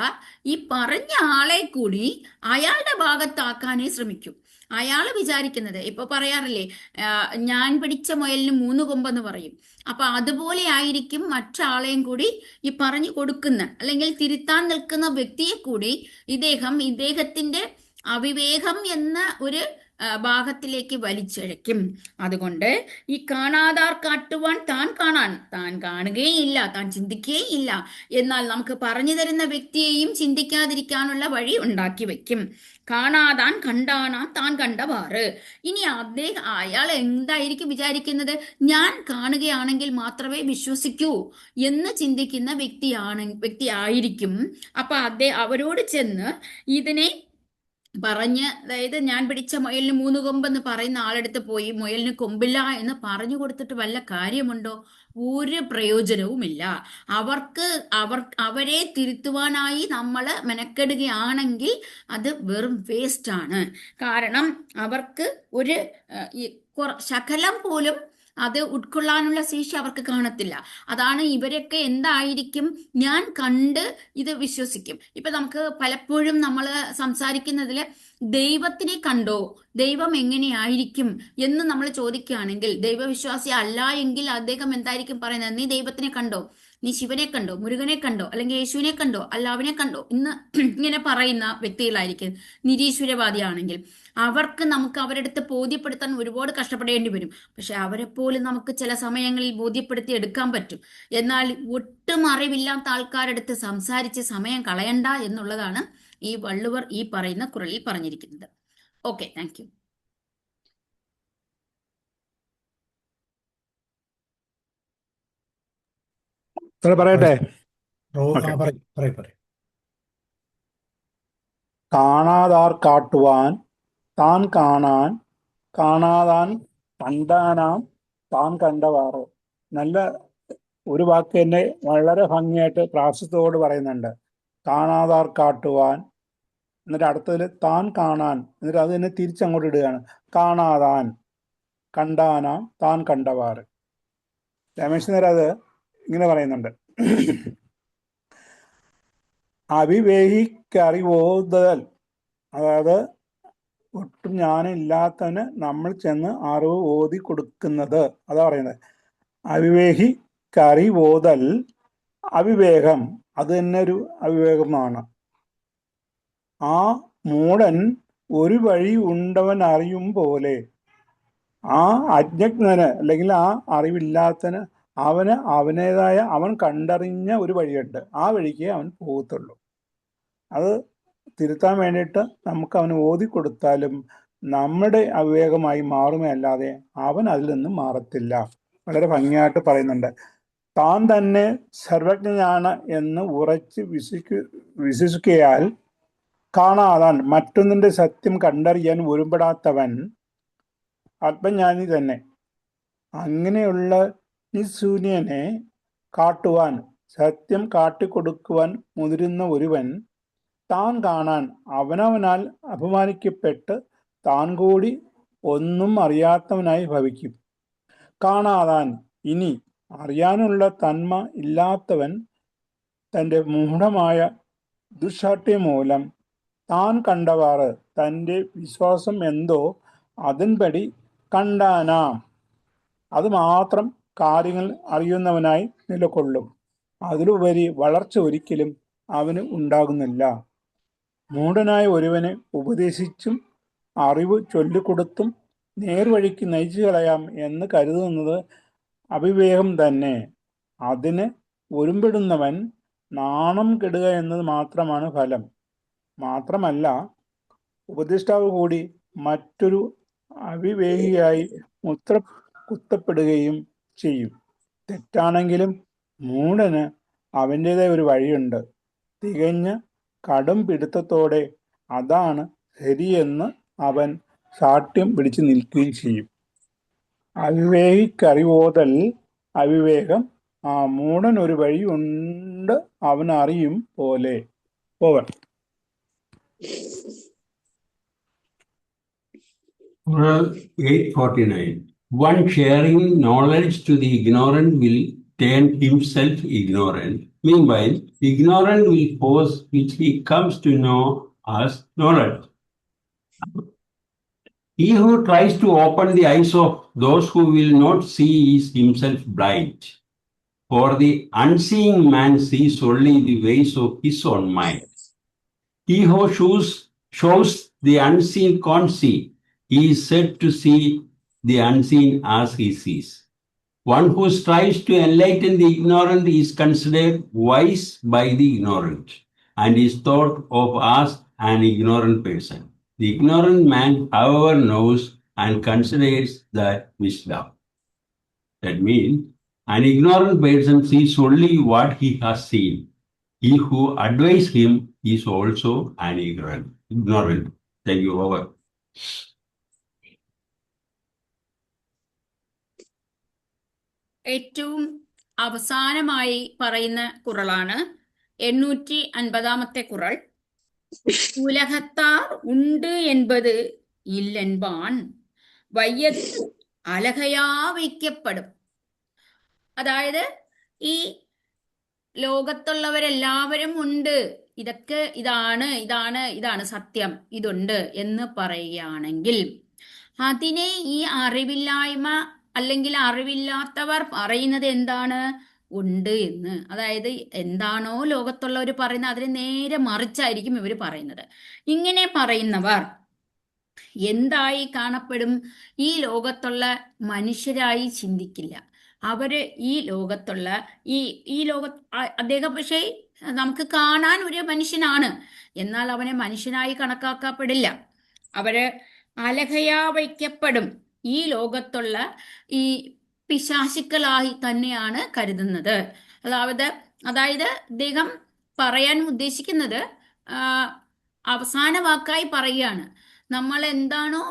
B: ഈ പറഞ്ഞ ആളെ കൂടി അയാളുടെ ഭാഗത്താക്കാനേ ശ്രമിക്കും. അയാൾ വിചാരിക്കുന്നത്, ഇപ്പൊ പറയാറില്ലേ, ഞാൻ പിടിച്ച മുയലിന് 3 കൊമ്പെന്ന് പറയും. അപ്പൊ അതുപോലെ ആയിരിക്കും മറ്റാളെയും കൂടി ഈ പറഞ്ഞു കൊടുക്കുന്ന അല്ലെങ്കിൽ തിരുത്താൻ നിൽക്കുന്ന വ്യക്തിയെ കൂടി ഇദ്ദേഹത്തിന്റെ അവിവേകം എന്ന ഒരു ഭാഗത്തിലേക്ക് വലിച്ചഴയ്ക്കും. അതുകൊണ്ട് ഈ കാണാതാർ കാട്ടുവാൻ താൻ കാണുകയില്ല, താൻ ചിന്തിക്കുകയില്ല. എന്നാൽ നമുക്ക് പറഞ്ഞു തരുന്ന വ്യക്തിയെയും ചിന്തിക്കാതിരിക്കാനുള്ള വഴി ഉണ്ടാക്കി വെക്കും. കാണാതാൻ കണ്ടാനാ താൻ കണ്ടവാറ്. ഇനി അയാൾ എന്തായിരിക്കും വിചാരിക്കുന്നത്? ഞാൻ കാണുകയാണെങ്കിൽ മാത്രമേ വിശ്വസിക്കൂ എന്ന് ചിന്തിക്കുന്ന വ്യക്തിയായിരിക്കും. അപ്പൊ അവരോട് ചെന്ന് ഇതിനെ പറഞ്ഞ്, അതായത് ഞാൻ പിടിച്ച മുയലിന് 3 കൊമ്പെന്ന് പറയുന്ന ആളെടുത്ത് പോയി മുയലിന് കൊമ്പില്ല എന്ന് പറഞ്ഞു കൊടുത്തിട്ട് വല്ല കാര്യമുണ്ടോ? ഒരു പ്രയോജനവുമില്ല. അവരെ തിരുത്തുവാനായി നമ്മൾ മെനക്കെടുകയാണെങ്കിൽ അത് വെറും വേസ്റ്റ് ആണ്. കാരണം അവർക്ക് ഒരു ശകലം പോലും അത് ഉൾക്കൊള്ളാനുള്ള ശേഷി അവർക്ക് കാണത്തില്ല. അതാണ് ഇവരൊക്കെ എന്തായിരിക്കും, ഞാൻ കണ്ട് ഇത് വിശ്വസിക്കും. ഇപ്പൊ നമുക്ക് പലപ്പോഴും നമ്മൾ സംസാരിക്കുന്നതിൽ ദൈവത്തിനെ കണ്ടോ, ദൈവം എങ്ങനെയായിരിക്കും എന്ന് നമ്മൾ ചോദിക്കുകയാണെങ്കിൽ ദൈവവിശ്വാസി അല്ല എങ്കിൽ അദ്ദേഹം എന്തായിരിക്കും പറയുന്നത്? നീ ദൈവത്തിനെ കണ്ടോ, നീ ശിവനെ കണ്ടോ, മുരുകനെ കണ്ടോ, അല്ലെങ്കിൽ യേശുവിനെ കണ്ടോ, അല്ലാവിനെ കണ്ടോ ഇങ്ങനെ പറയുന്ന വ്യക്തികളായിരിക്കും. നിരീശ്വരവാദിയാണെങ്കിൽ നമുക്ക് അവരുടെ അടുത്ത് ബോധ്യപ്പെടുത്താൻ ഒരുപാട് കഷ്ടപ്പെടേണ്ടി വരും. പക്ഷെ അവരെപ്പോലും നമുക്ക് ചില സമയങ്ങളിൽ ബോധ്യപ്പെടുത്തി എടുക്കാൻ പറ്റും. എന്നാൽ ഒട്ടും അറിവില്ലാത്ത ആൾക്കാരുടെ അടുത്ത് സംസാരിച്ച് സമയം കളയണ്ട എന്നുള്ളതാണ് ഈ വള്ളുവർ ഈ പറയുന്ന കുറളിൽ പറഞ്ഞിരിക്കുന്നത്. Okay, thank U.
F: പറയട്ടെ?
A: ആ, പറയൂ.
F: കാണാതാർ കാട്ടുവാൻ താൻ കാണാൻ, കാണാതാൻ കണ്ടാനാം താൻ കണ്ടവാറ്. നല്ല ഒരു വാക്ക് തന്നെ വളരെ ഭംഗിയായിട്ട് പ്രാസത്തോട് പറയുന്നുണ്ട്. കാണാതാർ കാട്ടുവാൻ, എന്നിട്ട് അടുത്തതിൽ താൻ കാണാൻ, എന്നിട്ട് അത് തന്നെ തിരിച്ചങ്ങോട്ട് ഇടുകയാണ്. കാണാതാൻ കണ്ടാനാം താൻ കണ്ടവാറ്. രമേശ് നേരം അത് ഇങ്ങനെ പറയുന്നുണ്ട്. അവിവേഹിക്കറിവോതൽ, അതായത് ഒട്ടും ജ്ഞാനമില്ലാത്തവന് നമ്മൾ ചെന്ന് അറിവ് ഓതി കൊടുക്കുന്നത്, അതാ പറയുന്നത്. അവിവേഹിക്കറിവോതൽ അവിവേകം, അത് തന്നെ ഒരു അവിവേകമാണ്. ആ മൂഢൻ ഒരു വഴി ഉണ്ടവൻ അറിയും പോലെ, ആ അജ്ഞജ്ഞന് അല്ലെങ്കിൽ ആ അറിവില്ലാത്തന് അവനേതായ അവൻ കണ്ടറിഞ്ഞ ഒരു വഴിയുണ്ട്, ആ വഴിക്ക് അവൻ പോകത്തുള്ളൂ. അത് തിരുത്താൻ വേണ്ടിയിട്ട് നമുക്ക് അവന് ഓതി കൊടുത്താലും നമ്മുടെ അവിവേകമായി മാറുമേ അല്ലാതെ അവൻ അതിൽ നിന്നും മാറത്തില്ല. വളരെ ഭംഗിയായിട്ട് പറയുന്നുണ്ട്. താൻ തന്നെ സർവജ്ഞനാണ് എന്ന് ഉറച്ച് വിശ്വസിക്കയാൽ കാണാതാൻ മറ്റൊന്നിന്റെ സത്യം കണ്ടറിയാൻ ഒരുമ്പെടാത്തവൻ ആത്മജ്ഞാനി തന്നെ. അങ്ങനെയുള്ള നിശൂന്യനെ കാട്ടുവാൻ, സത്യം കാട്ടിക്കൊടുക്കുവാൻ മുതിരുന്ന ഒരുവൻ താൻ കാണാൻ അവനവനാൽ അപമാനിക്കപ്പെട്ട് താൻ കൂടി ഒന്നും അറിയാത്തവനായി ഭവിക്കും. കാണാതാൻ, ഇനി അറിയാനുള്ള തന്മ ഇല്ലാത്തവൻ തൻ്റെ മൂഢമായ ദുഷ്സാഠ്യം മൂലം താൻ കണ്ടവാറ് തൻ്റെ വിശ്വാസം എന്തോ അതിൻപടി കണ്ടാനാം, അത് മാത്രം കാര്യങ്ങൾ അറിയുന്നവനായി നിലകൊള്ളും. അതിലുപരി വളർച്ച ഒരിക്കലും അവന് ഉണ്ടാകുന്നില്ല. മൂഢനായ ഒരുവനെ ഉപദേശിച്ചും അറിവ് ചൊല്ലിക്കൊടുത്തും നേർവഴിക്ക് നയിച്ചു കളയാം എന്ന് കരുതുന്നത് അവിവേകം തന്നെ. അതിന് ഒരുമ്പെടുന്നവൻ നാണം കെടുക എന്നത് മാത്രമാണ് ഫലം. മാത്രമല്ല, ഉപദേഷ്ടാവ് കൂടി മറ്റൊരു അവിവേകിയായി മുദ്ര കുത്തപ്പെടുകയും ചെയ്യും. തെറ്റാണെങ്കിലും മൂഢന് അവൻ്റെതായ ഒരു വഴിയുണ്ട്. തികഞ്ഞ കടും പിടുത്തത്തോടെ അതാണ് ശരിയെന്ന് അവൻ ശാഠ്യം പിടിച്ചു നിൽക്കുകയും ചെയ്യും. അവിവേകിക്കറിവോതൽ അവിവേകം, ആ മൂഢൻ ഒരു വഴി ഉണ്ട് അവൻ അറിയും പോലെ. Over.
E: Oral 849. One sharing knowledge to the ignorant will turn himself ignorant. Meanwhile, ignorant will pose which he comes to know as knowledge. He who tries to open the eyes of those who will not see is himself blind. For the unseeing man sees only the ways of his own mind. He who shows the unseen can't see. He is said to see the unseen as he sees. One who strives to enlighten the ignorant is considered wise by the ignorant and is thought of as an ignorant person. The ignorant man, however, knows and considers that wisdom. That means an ignorant person sees only what he has seen. He who advises him is also an ignorant. Thank you, over.
B: ഏറ്റവും അവസാനമായി പറയുന്ന കുറളാണ് 850 കുറൾ. ഉലകത്താർ ഉണ്ട് என்பது ഇല്ലെൻപാൻ വയ്യത്ത് അലകയാ വയ്ക്കപ്പെടും. അതായത് ഈ ലോകത്തുള്ളവരെല്ലാവരും ഉണ്ട്, ഇതൊക്കെ ഇതാണ് സത്യം, ഇതുണ്ട് എന്ന് പറയുകയാണെങ്കിൽ അതിനെ ഈ അറിവില്ലായ്മ അല്ലെങ്കിൽ അറിവില്ലാത്തവർ പറയുന്നത് എന്താണ്? ഉണ്ട് എന്ന്. അതായത് എന്താണോ ലോകത്തുള്ളവർ പറയുന്നത് അതിന് നേരെ മറിച്ചായിരിക്കും ഇവർ പറയുന്നത്. ഇങ്ങനെ പറയുന്നവർ എന്തായി കാണപ്പെടും? ഈ ലോകത്തുള്ള മനുഷ്യരായി ചിന്തിക്കില്ല. അവര് ഈ ലോകത്തുള്ള ഈ ലോക അദ്ദേഹം പക്ഷേ നമുക്ക് കാണാൻ ഒരു മനുഷ്യനാണ്, എന്നാൽ അവനെ മനുഷ്യനായി കണക്കാക്കപ്പെടില്ല. അവര് അലഹയാ വയ്ക്കപ്പെടും. ഈ ലോകത്തുള്ള ഈ പിശാചുക്കളായി തന്നെയാണ് കരുതുന്നത്. അതായത് അദ്ദേഹം പറയാൻ ഉദ്ദേശിക്കുന്നത് അവസാന വാക്കായി പറയുകയാണ്, നമ്മൾ എന്താണോ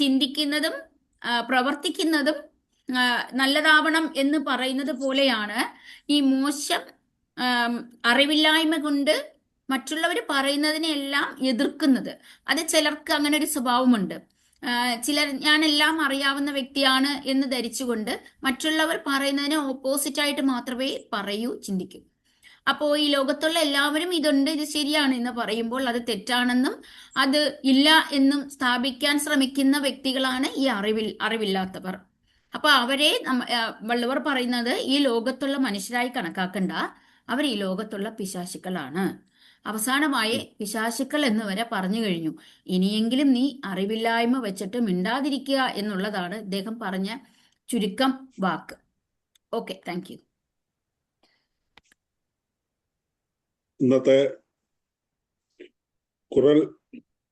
B: ചിന്തിക്കുന്നതും പ്രവർത്തിക്കുന്നതും നല്ലതാവണം എന്ന് പറയുന്നത് പോലെയാണ് ഈ മോശം അറിവില്ലായ്മ കൊണ്ട് മറ്റുള്ളവർ പറയുന്നതിനെല്ലാം എതിർക്കുന്നത്. അത് ചിലർക്ക് അങ്ങനെ ഒരു സ്വഭാവമുണ്ട്. ചിലർ ഞാൻ എല്ലാം അറിയാവുന്ന വ്യക്തിയാണ് എന്ന് ധരിച്ചുകൊണ്ട് മറ്റുള്ളവർ പറയുന്നതിന് ഓപ്പോസിറ്റായിട്ട് മാത്രമേ പറയൂ, ചിന്തിക്കൂ. അപ്പോൾ ഈ ലോകത്തുള്ള എല്ലാവരും ഇതുണ്ട്, ഇത് ശരിയാണ് എന്ന് പറയുമ്പോൾ അത് തെറ്റാണെന്നും അത് ഇല്ല എന്നും സ്ഥാപിക്കാൻ ശ്രമിക്കുന്ന വ്യക്തികളാണ് ഈ അറിവില്ലാത്തവർ. അപ്പൊ അവരെ വള്ളുവർ പറയുന്നത് ഈ ലോകത്തുള്ള മനുഷ്യരായി കണക്കാക്കണ്ട, അവർ ഈ ലോകത്തുള്ള പിശാചുക്കളാണ്. അവസാനമായി പിശാചുക്കൾ എന്ന് വരെ പറഞ്ഞു കഴിഞ്ഞു. ഇനിയെങ്കിലും നീ അറിവില്ലായ്മ വെച്ചിട്ട് മിണ്ടാതിരിക്കുക എന്നുള്ളതാണ് അദ്ദേഹം പറഞ്ഞ ചുരുക്കം വാക്ക്. Okay, thank U.
C: ഇന്നത്തെ ഖുർആൻ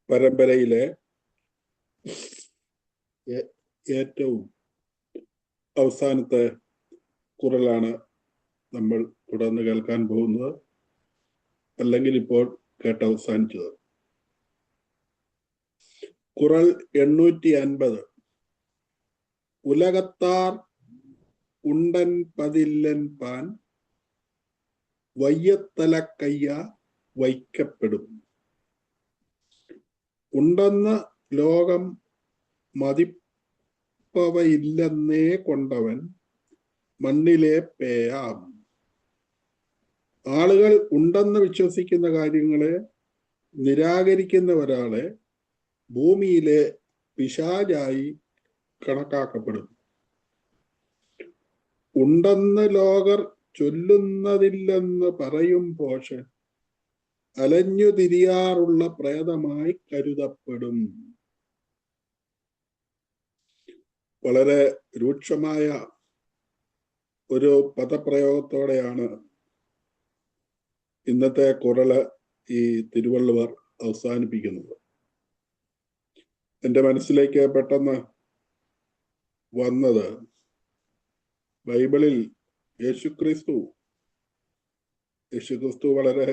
C: പരമ്പരയിലെ ഏറ്റവും അവസാനത്തെ ഖുർആനാണ് നമ്മൾ തുടർന്ന് കേൾക്കാൻ പോകുന്നത്, അല്ലെങ്കിൽ ഇപ്പോൾ കേട്ട് അവസാനിച്ചത്. ഖുർആൻ 850. ഉലകത്താർ ഉണ്ടൻ പതില്ലൻ പാൻ വയ്യത്തലക്കയ്യ വയ്ക്കപ്പെടും. ഉണ്ടെന്ന് ലോകം മതിപ്പവയില്ലെന്നേ കൊണ്ടവൻ മണ്ണിലെ പേയാം. ആളുകൾ ഉണ്ടെന്ന് വിശ്വസിക്കുന്ന കാര്യങ്ങളെ നിരാകരിക്കുന്ന ഒരാളെ ഭൂമിയിലെ പിശാചായി കണക്കാക്കപ്പെടും. ഉണ്ടെന്ന് ലോകർ ചൊല്ലുന്നതില്ലെന്ന് പറയും പോഷ് അലഞ്ഞു തിരിയാറുള്ള പ്രേതമായി കരുതപ്പെടും. വളരെ രൂക്ഷമായ ഒരു പദപ്രയോഗത്തോടെയാണ് ഇന്നത്തെ ഖുർആൻ ഈ തിരുവള്ളുവർ അവസാനിപ്പിക്കുന്നത്. എൻ്റെ മനസ്സിലേക്ക് പെട്ടെന്ന് വന്നത് ബൈബിളിൽ യേശുക്രിസ്തു വളരെ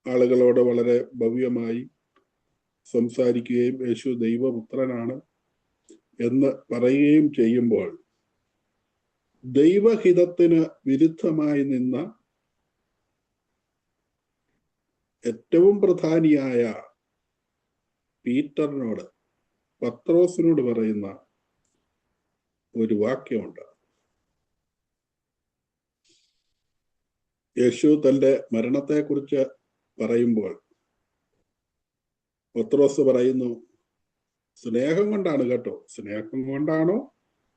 C: ആളുകളോട് വളരെ ഭവ്യമായി സംസാരിക്കുകയും യേശു ദൈവപുത്രനാണ് എന്ന് പറയുകയും ചെയ്യുമ്പോൾ ദൈവഹിതത്തിന് വിരുദ്ധമായി നിന്ന ഏറ്റവും പ്രധാനിയായ പീറ്ററിനോട്, പത്രോസിനോട് പറയുന്ന ഒരു വാക്യമുണ്ട്. യേശു തന്റെ മരണത്തെക്കുറിച്ച് പറയുമ്പോൾ പത്രോസ് പറയുന്നു, സ്നേഹം കൊണ്ടാണ് കേട്ടോ, സ്നേഹം കൊണ്ടാണോ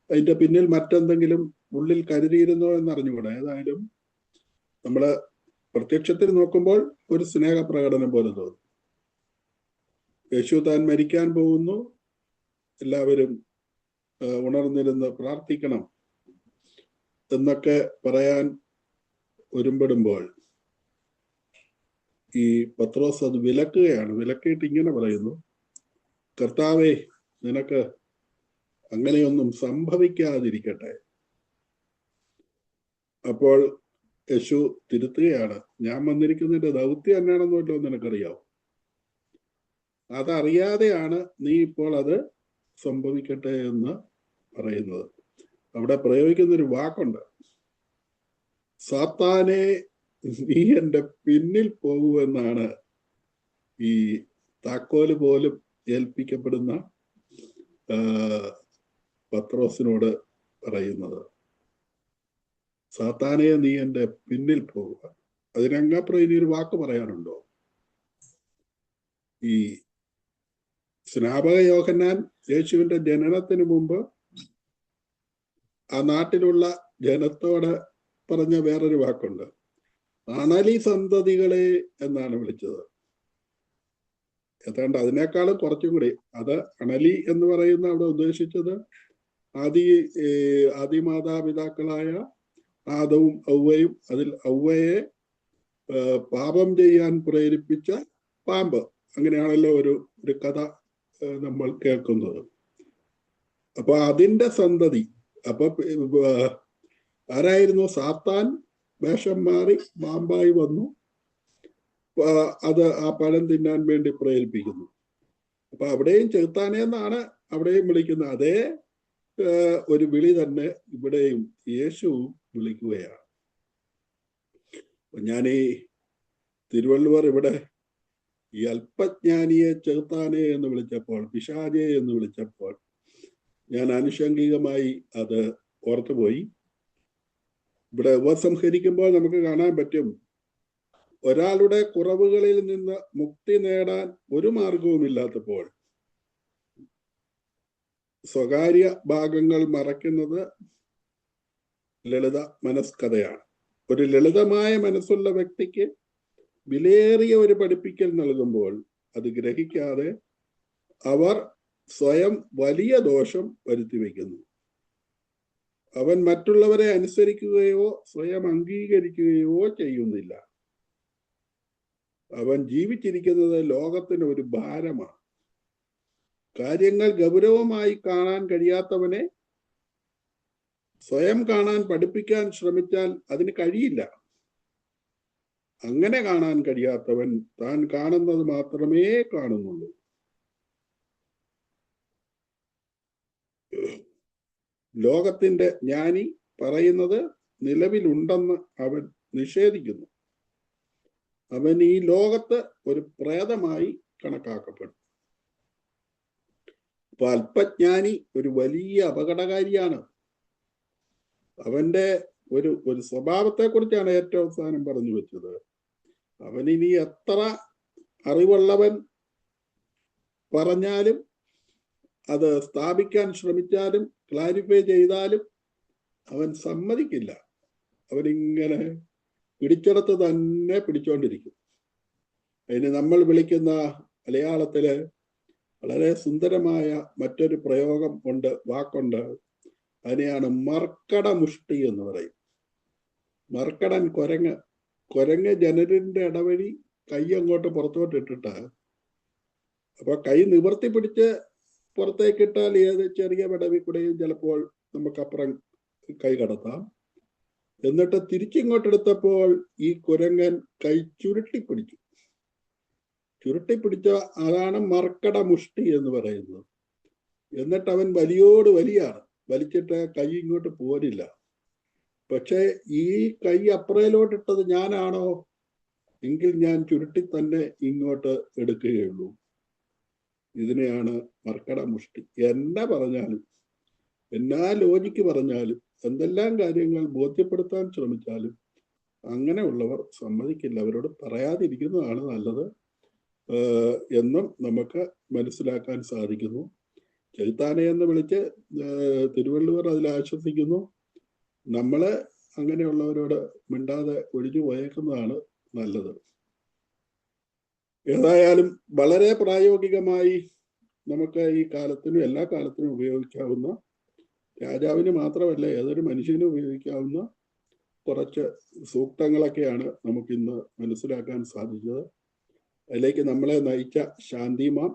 C: അതിന്റെ പിന്നിൽ മറ്റെന്തെങ്കിലും ഉള്ളിൽ കരുതിയിരുന്നോ എന്നറിഞ്ഞുകൂടാ. ഏതായാലും നമ്മള് പ്രത്യക്ഷത്തിൽ നോക്കുമ്പോൾ ഒരു സ്നേഹപ്രകടനം പോലെ തോന്നും. യേശു താൻ മരിക്കാൻ പോകുന്നു, എല്ലാവരും ഉണർന്നിരുന്ന് പ്രാർത്ഥിക്കണം എന്നൊക്കെ പറയാൻ ഒരുമ്പെടുമ്പോൾ ഈ പത്രോസ് അത് വിലക്കുകയാണ്. വിലക്കിയിട്ട് ഇങ്ങനെ പറയുന്നു, കർത്താവേ, നിനക്ക് അങ്ങനെയൊന്നും സംഭവിക്കാതിരിക്കട്ടെ. അപ്പോൾ യേശു തിരുത്തുകയാണ്, ഞാൻ വന്നിരിക്കുന്നതിന്റെ ദൗത്യം എന്നാണെന്നല്ലോ നിനക്കറിയാവോ, അതറിയാതെയാണ് നീ ഇപ്പോൾ അത് സംഭവിക്കട്ടെ എന്ന് പറയുന്നത്. അവിടെ പ്രയോഗിക്കുന്നൊരു വാക്കുണ്ട്, സാത്താനെ നീ എൻ്റെ പിന്നിൽ പോകൂ എന്നാണ് ഈ താക്കോല് പോലും ഏൽപ്പിക്കപ്പെടുന്ന പത്രോസിനോട് പറയുന്നത്. സാത്താനെ നീ എൻ്റെ പിന്നിൽ പോവുക. അതിനങ്ങപ്പുറം ഇനി ഒരു വാക്ക് പറയാനുണ്ടോ? ഈ സ്നാപക യോഹന്നാൻ യേശുവിന്റെ ജനനത്തിന് മുമ്പ് ആ നാട്ടിലുള്ള ജനത്തോട് പറഞ്ഞ വേറൊരു വാക്കുണ്ട്, അണലി സന്തതികളെ എന്നാണ് വിളിച്ചത്. ഏതാണ്ട് അതിനേക്കാളും കുറച്ചും കൂടി, അത് അണലി എന്ന് പറയുന്ന അവിടെ ഉദ്ദേശിച്ചത് ആദിമാതാപിതാക്കളായ ആദവും ഔവയും, അതിൽ ഔവയെ പാപം ചെയ്യാൻ പ്രേരിപ്പിച്ച പാമ്പ്. അങ്ങനെയാണല്ലോ ഒരു കഥ നമ്മൾ കേൾക്കുന്നത്. അപ്പൊ അതിന്റെ സന്തതി. അപ്പൊ ആരായിരുന്നു? സാത്താൻ വേഷം മാറി പാമ്പായി വന്നു അത് ആ പഴം തിന്നാൻ വേണ്ടി പ്രേരിപ്പിക്കുന്നു. അപ്പൊ അവിടെയും ചെകുത്താനെന്നാണ് അവിടെയും വിളിക്കുന്നത്. അതേ ഒരു വിളി തന്നെ ഇവിടെയും യേശു വിളിക്കുകയാണ്. ഞാൻ ഈ തിരുവള്ളുവർ ഇവിടെ ഈ അല്പജ്ഞാനിയെ ചെകുത്താനെ എന്ന് വിളിച്ചപ്പോൾ, പിശാചെ എന്ന് വിളിച്ചപ്പോൾ ഞാൻ ആനുഷംഗികമായി അത് ഓർത്തുപോയി. ഇവിടെ ഉപസംഹരിക്കുമ്പോൾ നമുക്ക് കാണാൻ പറ്റും, ഒരാളുടെ കുറവുകളിൽ നിന്ന് മുക്തി നേടാൻ ഒരു മാർഗവുമില്ലാത്തപ്പോൾ സ്വകാര്യ ഭാഗങ്ങൾ മറയ്ക്കുന്നത് ലളിത മനസ്കഥയാണ്. ഒരു ലളിതമായ മനസ്സുള്ള വ്യക്തിക്ക് വിലയേറിയ ഒരു പഠിപ്പിക്കൽ നൽകുമ്പോൾ അത് ഗ്രഹിക്കാതെ അവർ സ്വയം വലിയ ദോഷം വരുത്തി വയ്ക്കുന്നു. അവൻ മറ്റുള്ളവരെ അനുസരിക്കുകയോ സ്വയം അംഗീകരിക്കുകയോ ചെയ്യുന്നില്ല. അവൻ ജീവിച്ചിരിക്കുന്നത് ലോകത്തിന് ഒരു ഭാരമാണ്. കാര്യങ്ങൾ ഗൗരവമായി കാണാൻ കഴിയാത്തവനെ സ്വയം കാണാൻ പഠിപ്പിക്കാൻ ശ്രമിച്ചാൽ അതിന് കഴിയില്ല. അങ്ങനെ കാണാൻ കഴിയാത്തവൻ താൻ കാണുന്നത് മാത്രമേ കാണുന്നുള്ളൂ. ലോകത്തിന്റെ ജ്ഞാനി പറയുന്നത് നിലവിലുണ്ടെന്ന് അവൻ നിഷേധിക്കുന്നു. അവൻ ഈ ലോകത്ത് ഒരു പ്രേതമായി കണക്കാക്കപ്പെടും. അപ്പൊ അല്പജ്ഞാനി ഒരു വലിയ അപകടകാരിയാണ്. അവന്റെ ഒരു സ്വഭാവത്തെ കുറിച്ചാണ് ഏറ്റവും അവസാനം പറഞ്ഞു വെച്ചത്. അവനിനി എത്ര അറിവുള്ളവൻ പറഞ്ഞാലും അത് സ്ഥാപിക്കാൻ ശ്രമിച്ചാലും ക്ലാരിഫൈ ചെയ്താലും അവൻ സമ്മതിക്കില്ല. അവനിങ്ങനെ പിടിച്ചെടുത്ത് തന്നെ പിടിച്ചോണ്ടിരിക്കും. അതിന് നമ്മൾ വിളിക്കുന്ന മലയാളത്തില് വളരെ സുന്ദരമായ മറ്റൊരു പ്രയോഗം ഉണ്ട്, വാക്കുണ്ട്. അതിനെയാണ് മർക്കട മുഷ്ടി എന്ന് പറയും. മർക്കടൻ കുരങ്ങ് ജനലിന്റെ ഇടവഴി കൈ അങ്ങോട്ട് പുറത്തോട്ട് ഇട്ടിട്ട്, അപ്പൊ കൈ നിവർത്തി പിടിച്ച് പുറത്തേക്കിട്ടാൽ ഏത് ചെറിയ വിടവിൽ കൂടെയും ചിലപ്പോൾ നമുക്കപ്പുറം കൈ കടത്താം. എന്നിട്ട് തിരിച്ചിങ്ങോട്ടെടുത്തപ്പോൾ ഈ കുരങ്ങൻ കൈ ചുരുട്ടിപ്പിടിച്ചു. ചുരുട്ടിപ്പിടിച്ച അതാണ് മർക്കട മുഷ്ടി എന്ന് പറയുന്നത്. എന്നിട്ട് അവൻ വലിയാണ്, വലിച്ചിട്ട് കൈ ഇങ്ങോട്ട് പോരില്ല. പക്ഷെ ഈ കൈ അപ്പുറയിലോട്ടിട്ടത് ഞാനാണോ എങ്കിൽ ഞാൻ ചുരുട്ടി തന്നെ ഇങ്ങോട്ട് എടുക്കുകയുള്ളൂ. ഇതിനെയാണ് മർക്കട മുഷ്ടി. എന്നാ പറഞ്ഞാലും, എന്നാ ലോജിക്ക് പറഞ്ഞാലും, എന്തെല്ലാം കാര്യങ്ങൾ ബോധ്യപ്പെടുത്താൻ ശ്രമിച്ചാലും അങ്ങനെയുള്ളവർ സമ്മതിക്കില്ല. അവരോട് പറയാതിരിക്കുന്നതാണ് നല്ലത് എന്നും നമുക്ക് മനസ്സിലാക്കാൻ സാധിക്കുന്നു. ചെകുത്താനെ എന്ന് വിളിച്ച് തിരുവള്ളുവർ അതിൽ ആശ്വസിക്കുന്നു. നമ്മള് അങ്ങനെയുള്ളവരോട് മിണ്ടാതെ ഒഴിഞ്ഞു പോയേക്കുന്നതാണ് നല്ലത്. ഏതായാലും വളരെ പ്രായോഗികമായി നമുക്ക് ഈ കാലത്തിനും എല്ലാ കാലത്തിനും ഉപയോഗിക്കാവുന്ന, രാജാവിന് മാത്രമല്ല ഏതൊരു മനുഷ്യനും ഉപയോഗിക്കാവുന്ന കുറച്ച് സൂക്തങ്ങളൊക്കെയാണ് നമുക്കിന്ന് മനസ്സിലാക്കാൻ സാധിച്ചത്. അതിലേക്ക് നമ്മളെ നയിച്ച ശാന്തിമാം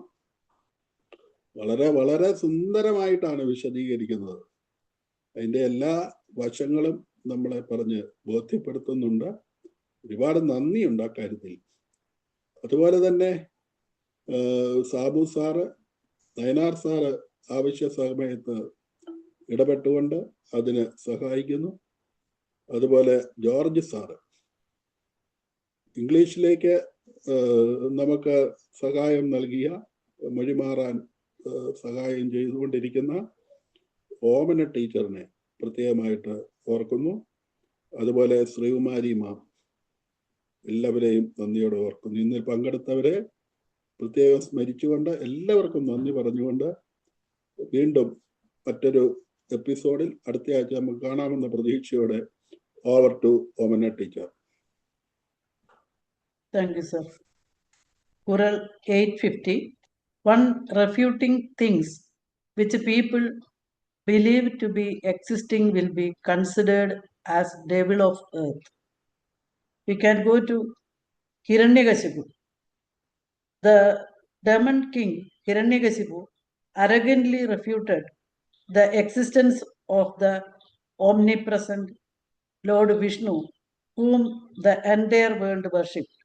C: വളരെ വളരെ സുന്ദരമായിട്ടാണ് വിശദീകരിക്കുന്നത്. അതിൻ്റെ എല്ലാ വശങ്ങളും നമ്മളെ പറഞ്ഞ് ബോധ്യപ്പെടുത്തുന്നുണ്ട്. ഒരുപാട് നന്ദിയുണ്ട് ആ കാര്യത്തിൽ. അതുപോലെ തന്നെ സാബു സാറ്, നയനാർ സാറ് ആവശ്യ സമയത്ത് ഇടപെട്ടുകൊണ്ട് അതിന് സഹായിക്കുന്നു. അതുപോലെ ജോർജ് സാറ് ഇംഗ്ലീഷിലേക്ക് നമുക്ക് സഹായം നൽകിയ, മൊഴിമാറാൻ സഹായം ചെയ്തുകൊണ്ടിരിക്കുന്ന ഓമന ടീച്ചറിനെ പ്രത്യേകമായിട്ട് ഓർക്കുന്നു. അതുപോലെ ശ്രീകുമാരി മാം, എല്ലാവരെയും നന്ദിയോടെ ഓർക്കുന്നു. ഇന്നിൽ പങ്കെടുത്തവരെ പ്രത്യേകം സ്മരിച്ചുകൊണ്ട് എല്ലാവർക്കും നന്ദി പറഞ്ഞുകൊണ്ട് വീണ്ടും മറ്റൊരു എപ്പിസോഡിൽ അടുത്ത ആഴ്ച നമുക്ക് കാണാമെന്ന പ്രതീക്ഷയോടെ over to Omana teacher.
D: Thank you, sir. Kural 850. One, refuting things which people believe to be existing will be considered as devil of earth. We can go to Hiranyakashipu. The demon king Hiranyakashipu arrogantly refuted the existence of the omnipresent Lord Vishnu, whom the entire world worshipped.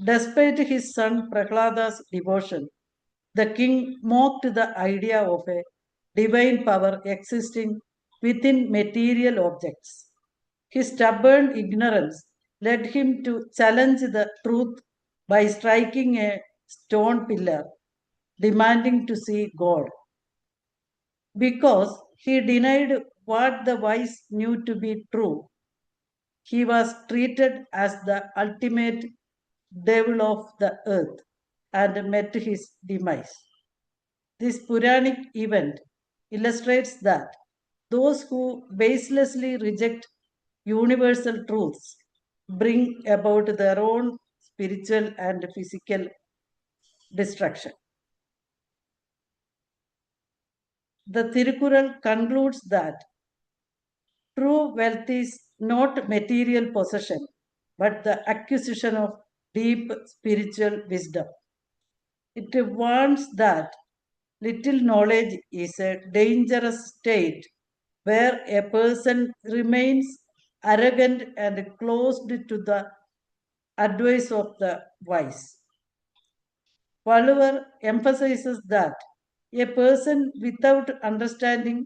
D: Despite his son Prahlada's devotion, the king mocked the idea of a divine power existing within material objects. His stubborn ignorance led him to challenge the truth by striking a stone pillar, demanding to see God. Because he denied what the wise knew to be true, he was treated as the ultimate devil of the earth and met his demise. This Puranic event illustrates that those who baselessly reject universal truths bring about their own spiritual and physical destruction. The Tirukural concludes that true wealth is not material possession, but the acquisition of deep spiritual wisdom. It warns that little knowledge is a dangerous state where a person remains arrogant and closed to the advice of the wise. Valluvar emphasizes that a person without understanding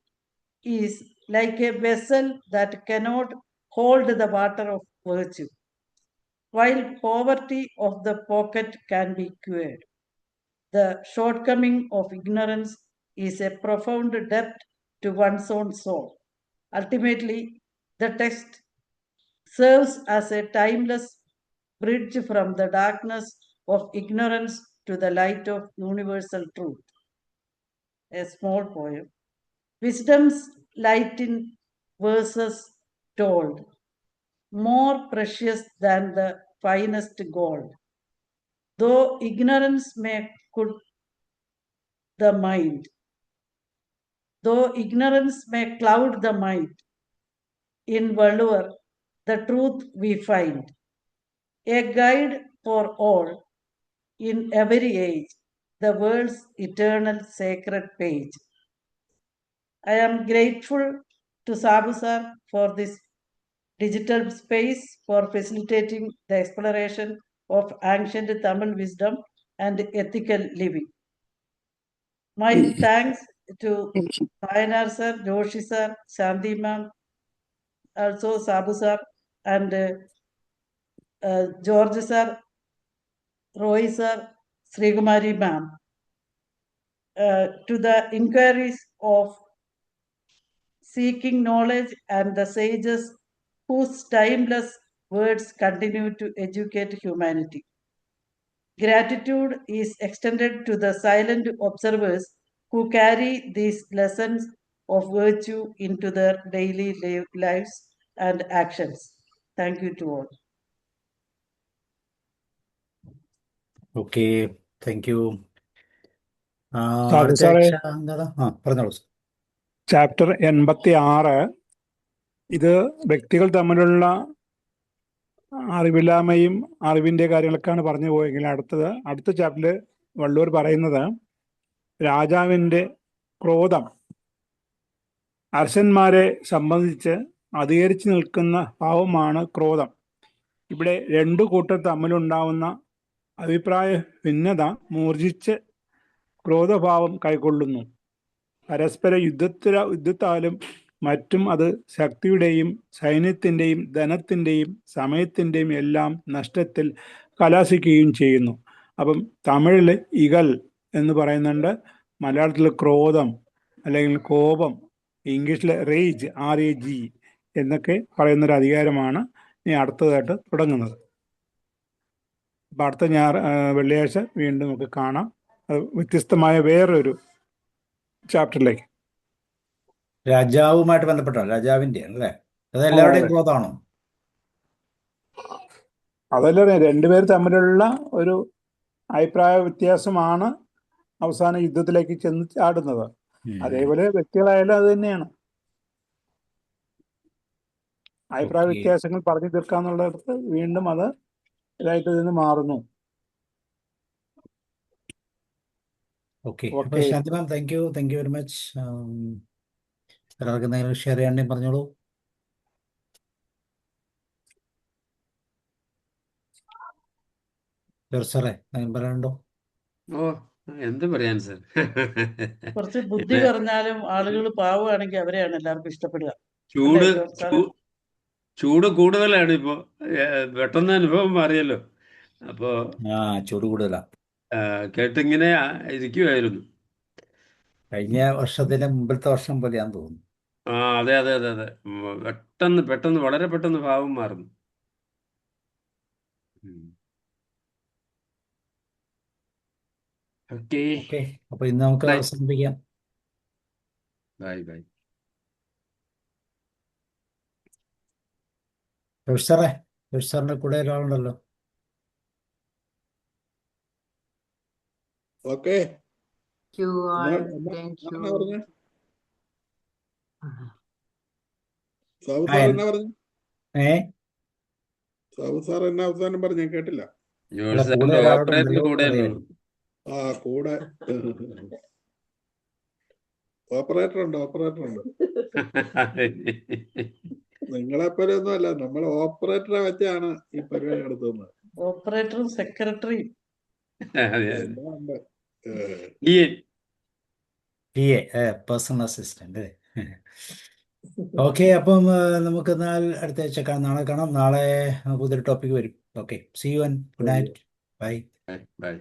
D: is like a vessel that cannot hold the water of virtue, while poverty of the pocket can be cured. The shortcoming of ignorance is a profound debt to one's own soul. Ultimately, the text serves as a timeless bridge from the darkness of ignorance to the light of universal truth. A small poem. Wisdom's light in verses told, more precious than the finest gold. Though ignorance may could the mind, though ignorance may cloud the mind, in Valluvar, the truth we find, a guide for all, in every age, the world's eternal sacred page. I am grateful to Sabu sir for this digital space for facilitating the exploration of ancient Tamil wisdom and ethical living. My thanks to Nayanar sir, Joshi sir, Shanti ma'am, also Sabu sir, and George sir, Roy sir, Srikumari ma'am, to the inquiries of seeking knowledge and the sages whose timeless words continue to educate humanity. Gratitude is extended to the silent observers who carry these lessons of virtue into their daily lives and actions. Thank you to all.
A: Okay, thank U.
F: Sabu
A: അടുത്ത
F: സാറേ,
A: ആഴ്ച എന്താണ്? പറഞ്ഞോളൂ.
F: Chapter 86 ഇത് വ്യക്തികൾ തമ്മിലുള്ള അറിവില്ലായ്മയും അറിവിന്റെ കാര്യങ്ങളൊക്കെയാണ് പറഞ്ഞു പോയെങ്കിൽ അടുത്ത ചാപ്റ്ററിൽ വള്ളൂർ പറയുന്നത് രാജാവിന്റെ ക്രോധം അരസന്മാരെ സംബന്ധിച്ച് അധികരിച്ചു നിൽക്കുന്ന ഭാവമാണ് ക്രോധം. ഇവിടെ രണ്ടു കൂട്ടർ തമ്മിലുണ്ടാവുന്ന അഭിപ്രായ ഭിന്നത മൂർജിച്ച് ക്രോധഭാവം കൈക്കൊള്ളുന്നു. പരസ്പര യുദ്ധത്താലും മറ്റും അത് ശക്തിയുടെയും സൈന്യത്തിൻ്റെയും ധനത്തിൻ്റെയും സമയത്തിൻ്റെയും എല്ലാം നഷ്ടത്തിൽ കലാശിക്കുകയും ചെയ്യുന്നു. അപ്പം തമിഴിൽ ഇകൽ എന്ന് പറയുന്നുണ്ട്, മലയാളത്തിൽ ക്രോധം അല്ലെങ്കിൽ കോപം, ഇംഗ്ലീഷിൽ റേജ് RAG എന്നൊക്കെ പറയുന്നൊരു അധികാരമാണ് ഇനി അടുത്തതായിട്ട് തുടങ്ങുന്നത്. അപ്പം അടുത്ത വെള്ളിയാഴ്ച വീണ്ടും നമുക്ക് കാണാം. അത് വ്യത്യസ്തമായ വേറൊരു ചാപ്റ്ററിലേക്ക്.
A: രാജാവുമായിട്ട് ബന്ധപ്പെട്ടോ? രാജാവിന്റെ അല്ലേ? അത് എല്ലാവരുടെയും ക്രോധാണോ?
F: അതല്ല, രണ്ടുപേർ തമ്മിലുള്ള ഒരു അഭിപ്രായ വ്യത്യാസമാണ് അവസാന യുദ്ധത്തിലേക്ക് ചെന്ന് ചാടുന്നത്. അതേപോലെ വ്യക്തികളായാലും അത് തന്നെയാണ്. അഭിപ്രായ വ്യത്യാസങ്ങൾ പറഞ്ഞു തീർക്കാന്നുള്ളിടത്ത് വീണ്ടും അത് ഇതായിട്ട് നിന്ന് മാറുന്നു.
A: ഓക്കെ, അപ്പോൾ
F: okay.
A: Shanti ma'am, thank you very much. എല്ലാവർക്കും എന്തെങ്കിലും ഷെയർ ചെയ്യാണ്ടെങ്കിൽ പറഞ്ഞോളൂ. ജോർജ് സാറേ, എന്തെങ്കിലും പറയാനുണ്ടോ?
E: ഓ, എന്ത് പറയാൻ സർ.
D: കുറച്ച് ബുദ്ധി പറഞ്ഞാലും ആളുകൾ പാവമാണെങ്കിൽ അവരെയാണ് എല്ലാവർക്കും ഇഷ്ടപ്പെടുക.
E: ചൂട്
D: അല്ലേ ജോർജ് സാറേ?
E: ചൂട് കൂടുതലാണ് ഇപ്പോ. പെട്ടെന്ന് അനുഭവം മാറിയല്ലോ. അപ്പോ
A: ചൂട് കൂടുതലാ.
E: കേട്ടിങ്ങനെ ഇരിക്കുമായിരുന്നു.
A: കഴിഞ്ഞ വർഷത്തിന്റെ മുമ്പിലത്തെ വർഷം പോലെയാന്ന് തോന്നുന്നു.
E: അതെ അതെ അതെ അതെ. പെട്ടെന്ന് വളരെ പെട്ടെന്ന് ഭാവം മാറുന്നു. ഓക്കെ,
A: ഓക്കെ, അപ്പൊ ഇന്ന് നമുക്ക്
E: ബൈ
A: അവസാനിപ്പിക്കാം.
E: Bye bye.
A: ജോർജ് സാറിന്റെ കൂടെ ഒരാളുണ്ടല്ലോ.
C: Okay,
G: Thank you all.
C: എന്നാ
G: Thank
C: എന്നാ
G: you.
C: പറഞ്ഞ സാബു സാർ എന്നാ പറഞ്ഞു?
A: ഏ
C: സാബു സാർ എന്നാ അവസാനം പറഞ്ഞു? ഞാൻ കേട്ടില്ല.
A: അല്ല,
E: ജോർജ്
A: കൂടെ
E: സാറിന്റെ
A: ഒരാളുണ്ടല്ലോ
E: ഓപ്പറേറ്റർ കൂടെ
A: അറിയായിരുന്നു.
C: കൂടെ ഓപ്പറേറ്റർ ഉണ്ട്. നിങ്ങളെപ്പോലെ ഒന്നും അല്ല, നമ്മൾ ഓപ്പറേറ്ററെ വെച്ചാണ് ഈ പരിപാടി നടത്തുന്നത്.
D: ഓപ്പറേറ്ററും സെക്രട്ടറിയും.
C: എല്ലാം ഉണ്ട്.
A: Personal assistant. ഓക്കെ, അപ്പം നമുക്ക് അടുത്ത ആഴ്ച നാളെ കാണാം. നാളെ പുതിയൊരു ടോപ്പിക് വരും. Okay, see you and good night. Bye.
E: By.